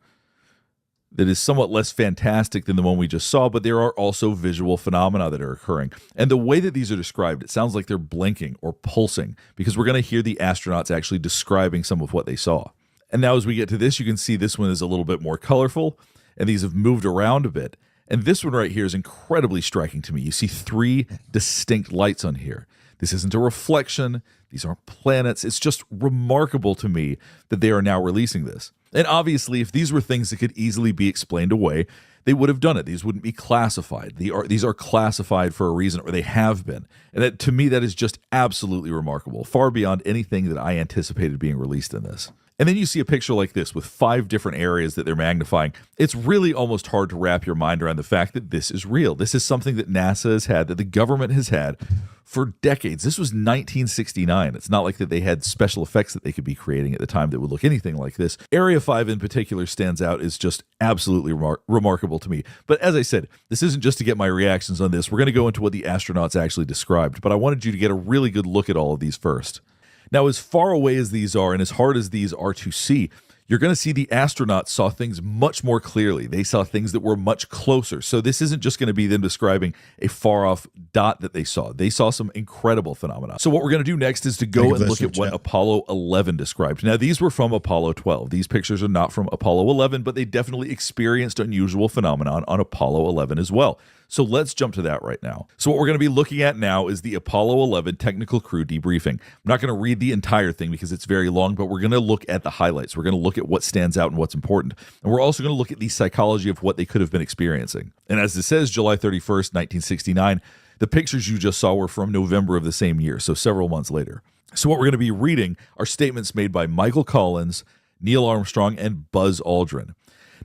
that is somewhat less fantastic than the one we just saw, but there are also visual phenomena that are occurring. And the way that these are described, it sounds like they're blinking or pulsing because we're going to hear the astronauts actually describing some of what they saw. And now as we get to this, you can see this one is a little bit more colorful, and these have moved around a bit. And this one right here is incredibly striking to me. You see 3 distinct lights on here. This isn't a reflection. These aren't planets. It's just remarkable to me that they are now releasing this. And obviously, if these were things that could easily be explained away, they would have done it. These wouldn't be classified. These are classified for a reason, or they have been. And that, to me, that is just absolutely remarkable, far beyond anything that I anticipated being released in this. And then you see a picture like this with 5 different areas that they're magnifying. It's really almost hard to wrap your mind around the fact that this is real. This is something that NASA has had, that the government has had for decades. This was 1969. It's not like that they had special effects that they could be creating at the time that would look anything like this. Area 5 in particular stands out as just absolutely remarkable to me. But as I said, this isn't just to get my reactions on this. We're going to go into what the astronauts actually described, but I wanted you to get a really good look at all of these first. Now, as far away as these are and as hard as these are to see, you're going to see the astronauts saw things much more clearly. They saw things that were much closer. So this isn't just going to be them describing a far-off dot that they saw. They saw some incredible phenomena. So what we're going to do next is to go and look at what Apollo 11 described. Now, these were from Apollo 12. These pictures are not from Apollo 11, but they definitely experienced unusual phenomenon on Apollo 11 as well. So let's jump to that right now. So what we're going to be looking at now is the Apollo 11 technical crew debriefing. I'm not going to read the entire thing because it's very long, but we're going to look at the highlights. We're going to look look at what stands out and what's important. And we're also going to look at the psychology of what they could have been experiencing. And as it says, July 31st, 1969, the pictures you just saw were from November of the same year, so several months later. So what we're going to be reading are statements made by Michael Collins, Neil Armstrong, and Buzz Aldrin.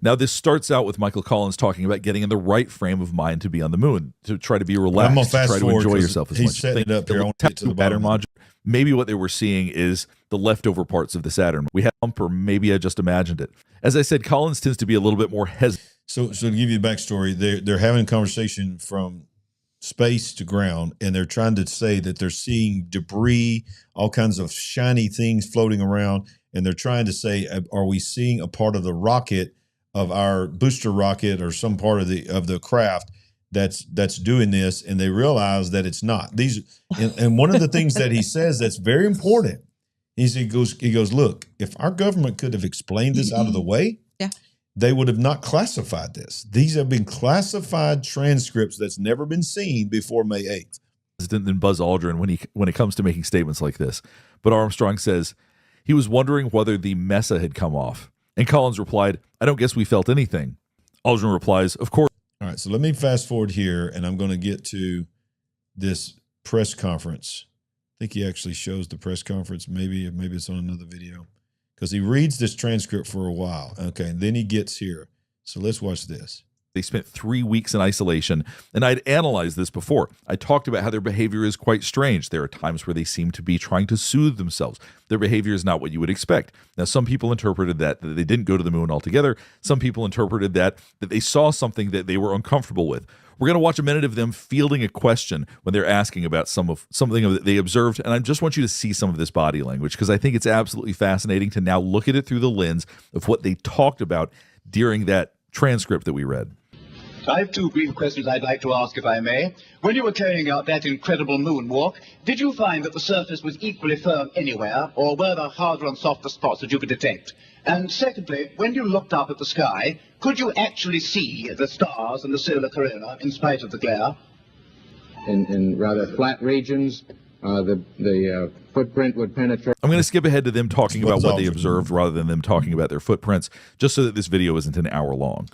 Now, this starts out with Michael Collins talking about getting in the right frame of mind to be on the moon, to try to be relaxed, to try to enjoy yourself as much. He's setting it up here. I want to get to the Saturn bottom. module. Maybe what they were seeing is the leftover parts of the Saturn. We have or maybe I just imagined it. As I said, Collins tends to be a little bit more hesitant. So to give you the backstory, they're having a conversation from space to ground, and they're trying to say that they're seeing debris, all kinds of shiny things floating around, and they're trying to say, are we seeing a part of the rocket, of our booster rocket, or some part of the craft that's doing this? And they realize that it's not. And one of the things that he says that's very important is he goes, look, if our government could have explained this out of the way, they would have not classified this. These have been classified transcripts that's never been seen before May 8th. Than Buzz Aldrin when it comes to making statements like this. But Armstrong says he was wondering whether the Mesa had come off. And Collins replied, I don't guess we felt anything. Aldrin replies, of course. All right, so let me fast forward here, and I'm going to get to this press conference. I think he actually shows the press conference. Maybe it's on another video, because he reads this transcript for a while. Okay, and then he gets here. So let's watch this. They spent 3 weeks in isolation, and I'd analyzed this before. I talked about how their behavior is quite strange. There are times where they seem to be trying to soothe themselves. Their behavior is not what you would expect. Now, some people interpreted that they didn't go to the moon altogether. Some people interpreted that they saw something that they were uncomfortable with. We're going to watch a minute of them fielding a question when they're asking about something that they observed, and I just want you to see some of this body language, because I think it's absolutely fascinating to now look at it through the lens of what they talked about during that transcript that we read. I have two brief questions I'd like to ask, if I may. When you were carrying out that incredible moonwalk, did you find that the surface was equally firm anywhere, or were there harder and softer spots that you could detect? And secondly, when you looked up at the sky, could you actually see the stars and the solar corona in spite of the glare? In rather flat regions, the footprint would penetrate. I'm going to skip ahead to them talking about what they observed rather than them talking about their footprints, just so that this video isn't an hour long.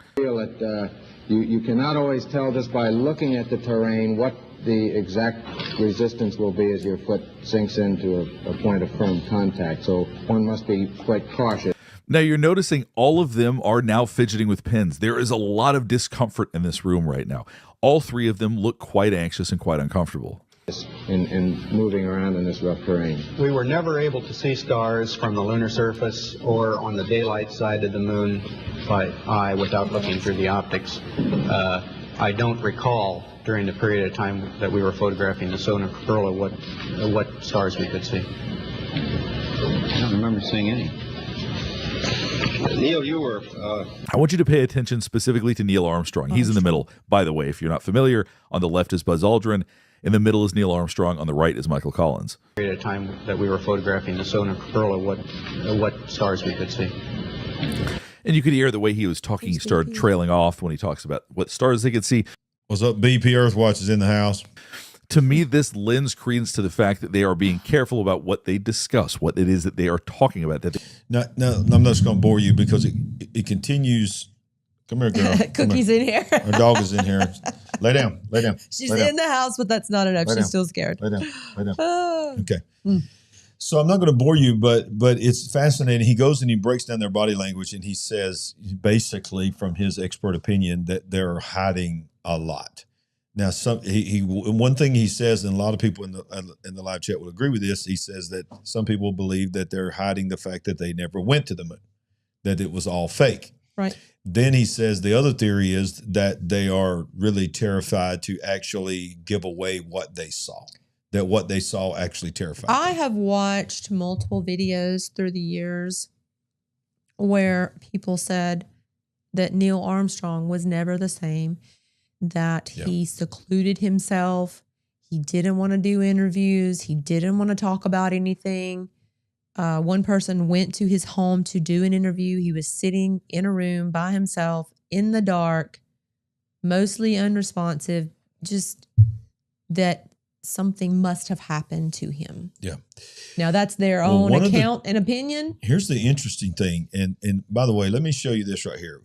You cannot always tell just by looking at the terrain what the exact resistance will be as your foot sinks into a point of firm contact. So one must be quite cautious. Now you're noticing all of them are now fidgeting with pens. There is a lot of discomfort in this room right now. All three of them look quite anxious and quite uncomfortable. In moving around in this rough terrain. We were never able to see stars from the lunar surface or on the daylight side of the moon by eye without looking through the optics. I don't recall during the period of time that we were photographing the solar corona what stars we could see. I don't remember seeing any. Neil, you were... I want you to pay attention specifically to Neil Armstrong. He's in the middle. By the way, if you're not familiar, on the left is Buzz Aldrin. In the middle is Neil Armstrong. On the right is Michael Collins. Period of time that we were photographing the solar corona what stars we could see. And you could hear the way he was talking. He started trailing off when he talks about what stars they could see. What's up, BP Earthwatch is in the house. To me, this lends credence to the fact that they are being careful about what they discuss, what it is that they are talking about. No, I'm not just going to bore you, because it continues. Come here, girl. Cookie's in here. Our dog is in here. Lay down. She's in the house, but that's not enough. She's still scared. Lay down. Okay. So I'm not going to bore you, but it's fascinating. He goes and he breaks down their body language, and he says, basically, from his expert opinion, that they're hiding a lot. Now, one thing he says, and a lot of people in the live chat will agree with this, he says that some people believe that they're hiding the fact that they never went to the moon, that it was all fake. Right. Then he says the other theory is that they are really terrified to actually give away what they saw, that what they saw actually terrified them. I have watched multiple videos through the years where people said that Neil Armstrong was never the same, that he secluded himself. He didn't want to do interviews. He didn't want to talk about anything. One person went to his home to do an interview. He was sitting in a room by himself in the dark, mostly unresponsive, just that something must have happened to him. Yeah. Now that's their own account and opinion. Here's the interesting thing. And by the way, let me show you this right here.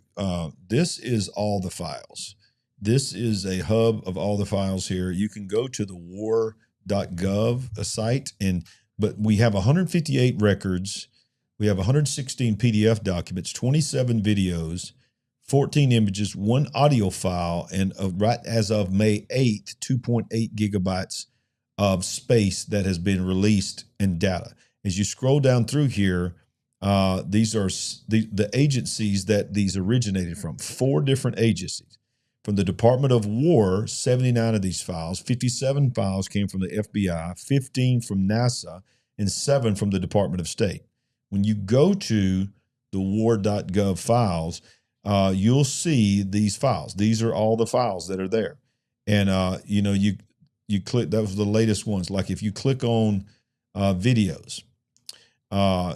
This is all the files. This is a hub of all the files here. You can go to the war.gov site, but we have 158 records. We have 116 PDF documents, 27 videos, 14 images, 1 audio file, and right as of May 8th, 2.8 gigabytes of space that has been released in data. As you scroll down through here, these are the agencies that these originated from, 4 different agencies. From the Department of War, 79 of these files, 57 files came from the FBI, 15 from NASA, and 7 from the Department of State. When you go to the war.gov files, you'll see these files. These are all the files that are there. And, you click, that was the latest ones. Like if you click on videos,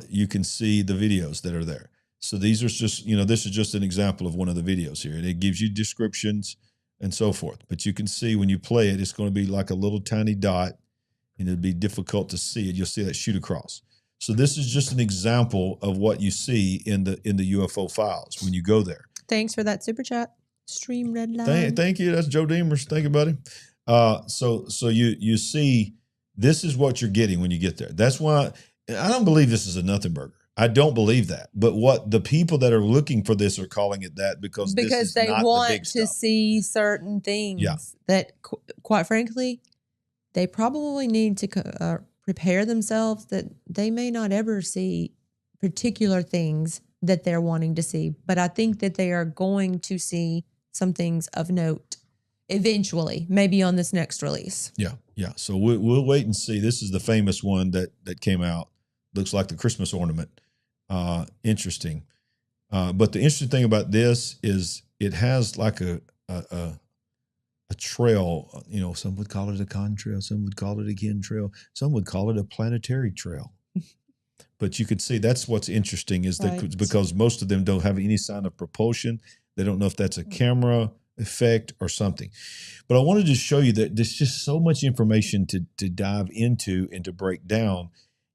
you can see the videos that are there. So these are just, this is just an example of one of the videos here. And it gives you descriptions and so forth. But you can see when you play it, it's going to be like a little tiny dot, and it'll be difficult to see it. You'll see that shoot across. So this is just an example of what you see in the UFO files when you go there. Thanks for that super chat. Stream red line. Thank you. That's Joe Demers. Thank you, buddy. So you see, this is what you're getting when you get there. That's why I don't believe this is a nothing burger. I don't believe that. But what the people that are looking for this are calling it that because this is they not want the big to stuff. see certain things that, quite frankly, they probably need to prepare themselves that they may not ever see particular things that they're wanting to see. But I think that they are going to see some things of note eventually, maybe on this next release. Yeah. So we'll wait and see. This is the famous one that came out. Looks like the Christmas ornament. Interesting. But the interesting thing about this is it has like a trail. Some would call it a contrail. Some would call it a chemtrail. Some would call it a planetary trail. But you could see that's what's interesting is that because most of them don't have any sign of propulsion. They don't know if that's a camera effect or something. But I wanted to show you that there's just so much information to dive into and to break down.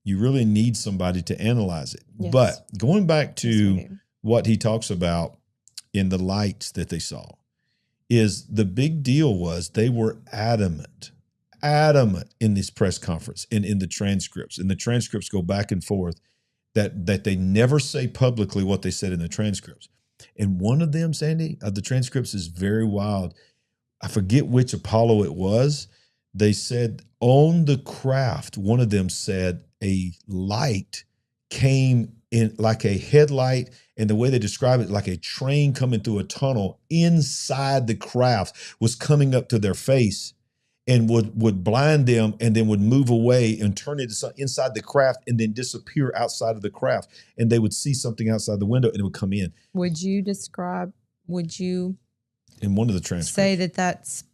You really need somebody to analyze it. Yes. But going back to what he talks about in the lights that they saw, is the big deal was they were adamant in this press conference and in the transcripts. And the transcripts go back and forth that they never say publicly what they said in the transcripts. And one of them, Sandy, of the transcripts is very wild. I forget which Apollo it was. They said on the craft, one of them said a light came in like a headlight, and the way they describe it, like a train coming through a tunnel inside the craft was coming up to their face and would blind them and then would move away and turn into something inside the craft and then disappear outside of the craft. And they would see something outside the window and it would come in. Would you in one of the transcripts say that that's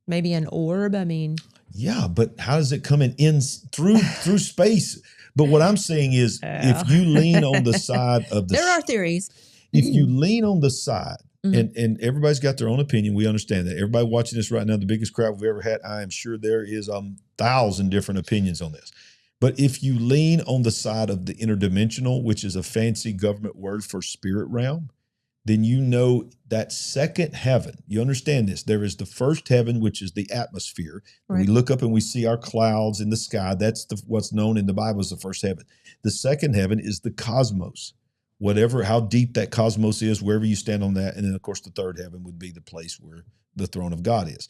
maybe an orb? I mean, yeah, but how does it come in through space? But what I'm saying is if you lean on the side of the... There are theories. If you lean on the side, and everybody's got their own opinion, we understand that. Everybody watching this right now, the biggest crowd we've ever had, I am sure there is 1,000 different opinions on this. But if you lean on the side of the interdimensional, which is a fancy government word for spirit realm, then you know that second heaven, you understand this, there is the first heaven, which is the atmosphere. Right. We look up and we see our clouds in the sky. That's what's known in the Bible as the first heaven. The second heaven is the cosmos, whatever, how deep that cosmos is, wherever you stand on that. And then, of course, the third heaven would be the place where the throne of God is.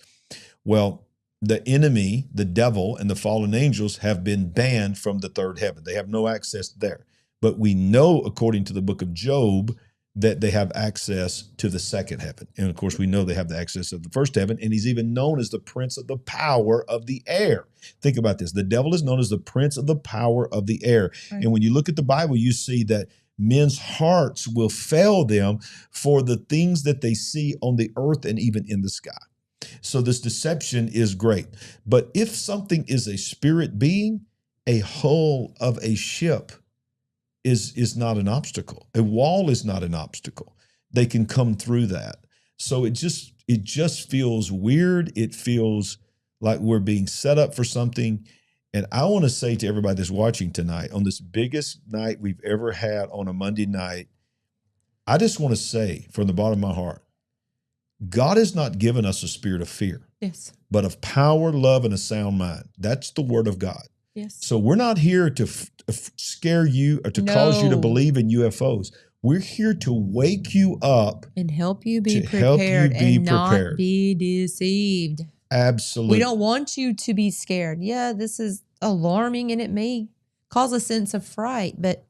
Well, the enemy, the devil, and the fallen angels have been banned from the third heaven. They have no access there. But we know, according to the book of Job, that they have access to the second heaven. And of course, we know they have the access of the first heaven, and he's even known as the prince of the power of the air. Think about this. The devil is known as the prince of the power of the air. Right. And when you look at the Bible, you see that men's hearts will fail them for the things that they see on the earth and even in the sky. So this deception is great. But if something is a spirit being, a hull of a ship is not an obstacle. A wall is not an obstacle. They can come through that. So it just feels weird. It feels like we're being set up for something. And I want to say to everybody that's watching tonight, on this biggest night we've ever had on a Monday night, I just want to say from the bottom of my heart, God has not given us a spirit of fear, yes, but of power, love, and a sound mind. That's the word of God. Yes. So we're not here to scare you or to cause you to believe in UFOs. We're here to wake you up and help you be prepared and not be deceived. Absolutely. We don't want you to be scared. Yeah, this is alarming and it may cause a sense of fright, but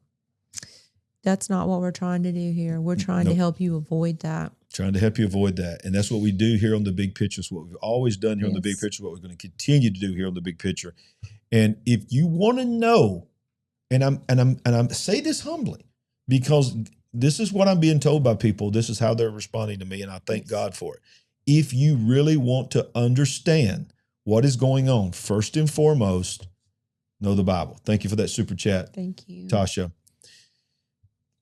that's not what we're trying to do here. We're trying to help you avoid that. Trying to help you avoid that. And that's what we do here on The Big Picture. It's what we've always done here on The Big Picture, what we're going to continue to do here on The Big Picture. And if you want to know, and I'm say this humbly, because this is what I'm being told by people. This is how they're responding to me, and I thank God for it. If you really want to understand what is going on, first and foremost, know the Bible. Thank you for that super chat. Thank you, Tasha.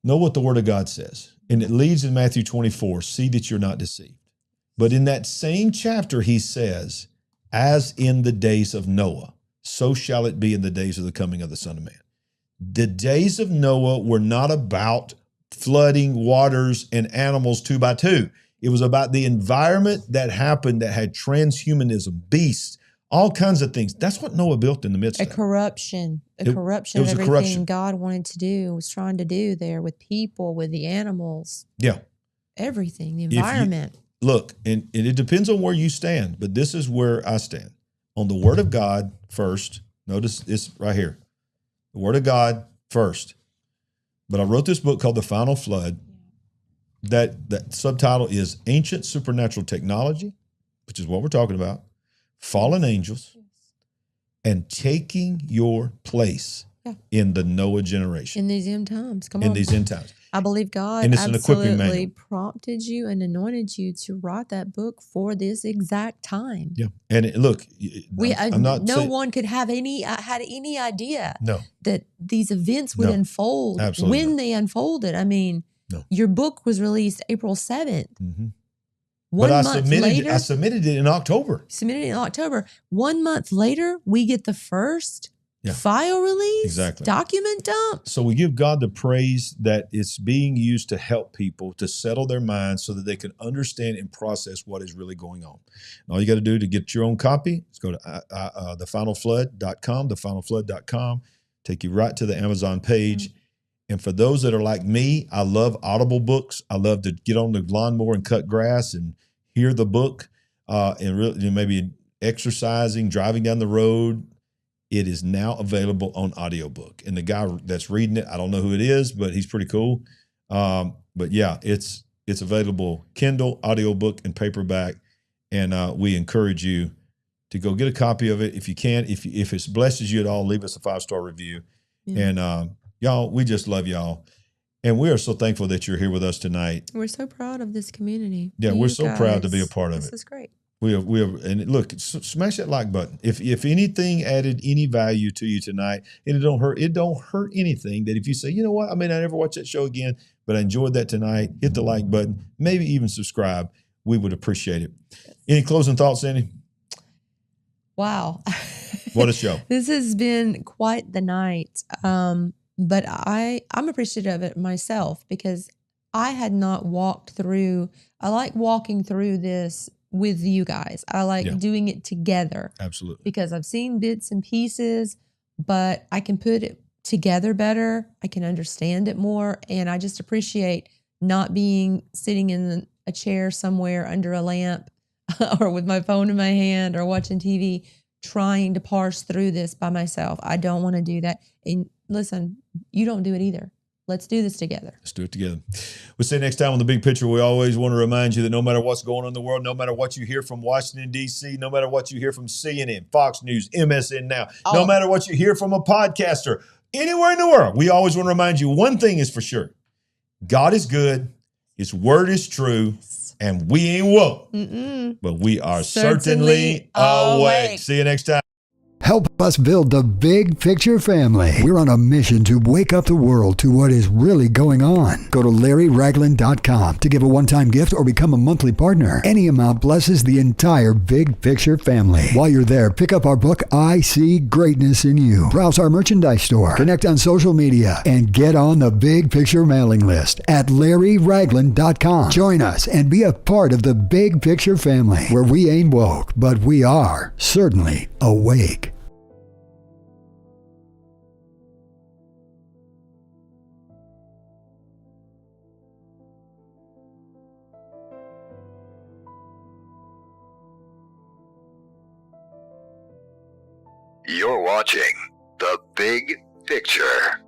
Know what the Word of God says. And it leads in Matthew 24, see that you're not deceived. But in that same chapter, he says, as in the days of Noah, so shall it be in the days of the coming of the Son of Man. The days of Noah were not about flooding waters and animals 2 by 2. It was about the environment that happened that had transhumanism, beasts, all kinds of things. That's what Noah built in the midst of it. Corruption of everything God wanted to do, was trying to do there with people, with the animals. Yeah. Everything, the environment. Look, and it depends on where you stand, but this is where I stand. On the Word of God first. Notice this right here. The Word of God first. But I wrote this book called The Final Flood. That subtitle is Ancient Supernatural Technology, which is what we're talking about, fallen angels, and taking your place in the Noah generation. In these end times. Come on. In these end times. I believe God and it's an equipping manual. Absolutely prompted you and anointed you to write that book for this exact time. Yeah. And look, no one could have had any idea that these events would unfold when they unfolded. I mean, your book was released April 7th. Mm-hmm. I submitted it in October. Submitted it in October. 1 month later, we get the first file release, document dump. So we give God the praise that it's being used to help people to settle their minds so that they can understand and process what is really going on. And all you got to do to get your own copy is go to thefinalflood.com, thefinalflood.com, take you right to the Amazon page. Mm-hmm. And for those that are like me, I love Audible books. I love to get on the lawnmower and cut grass and hear the book and really maybe exercising, driving down the road. It is now available on audiobook. And the guy that's reading it, I don't know who it is, but he's pretty cool. But yeah, it's available Kindle, audiobook, and paperback. And we encourage you to go get a copy of it if you can. If it blesses you at all, leave us a 5-star review. Yeah. And y'all, we just love y'all. And we are so thankful that you're here with us tonight. We're so proud of this community. Yeah, we're so proud to be a part of it. This is great. We have, and look, smash that like button. If anything added any value to you tonight, and it don't hurt anything that if you say, you know what, I may not ever watch that show again, but I enjoyed that tonight, hit the like button, maybe even subscribe. We would appreciate it. Any closing thoughts, Sandy? Wow. What a show. This has been quite the night. But I'm appreciative of it myself because I had not walked through, I like walking through this with you guys. I like doing it together. Absolutely. Because I've seen bits and pieces, but I can put it together better. I can understand it more. And I just appreciate not being sitting in a chair somewhere under a lamp or with my phone in my hand or watching TV, trying to parse through this by myself. I don't want to do that. And listen, you don't do it either. Let's do this together. Let's do it together. We'll see you next time on The Big Picture. We always want to remind you that no matter what's going on in the world, no matter what you hear from Washington, D.C., no matter what you hear from CNN, Fox News, MSN Now, no matter what you hear from a podcaster, anywhere in the world, we always want to remind you one thing is for sure. God is good. His word is true. And we ain't woke. But we are certainly awake. See you next time. Help us build the Big Picture family. We're on a mission to wake up the world to what is really going on. Go to LarryRagland.com to give a one-time gift or become a monthly partner. Any amount blesses the entire Big Picture family. While you're there, pick up our book, I See Greatness in You. Browse our merchandise store, connect on social media, and get on the Big Picture mailing list at LarryRagland.com. Join us and be a part of the Big Picture family, where we ain't woke, but we are certainly awake. You're watching The Big Picture.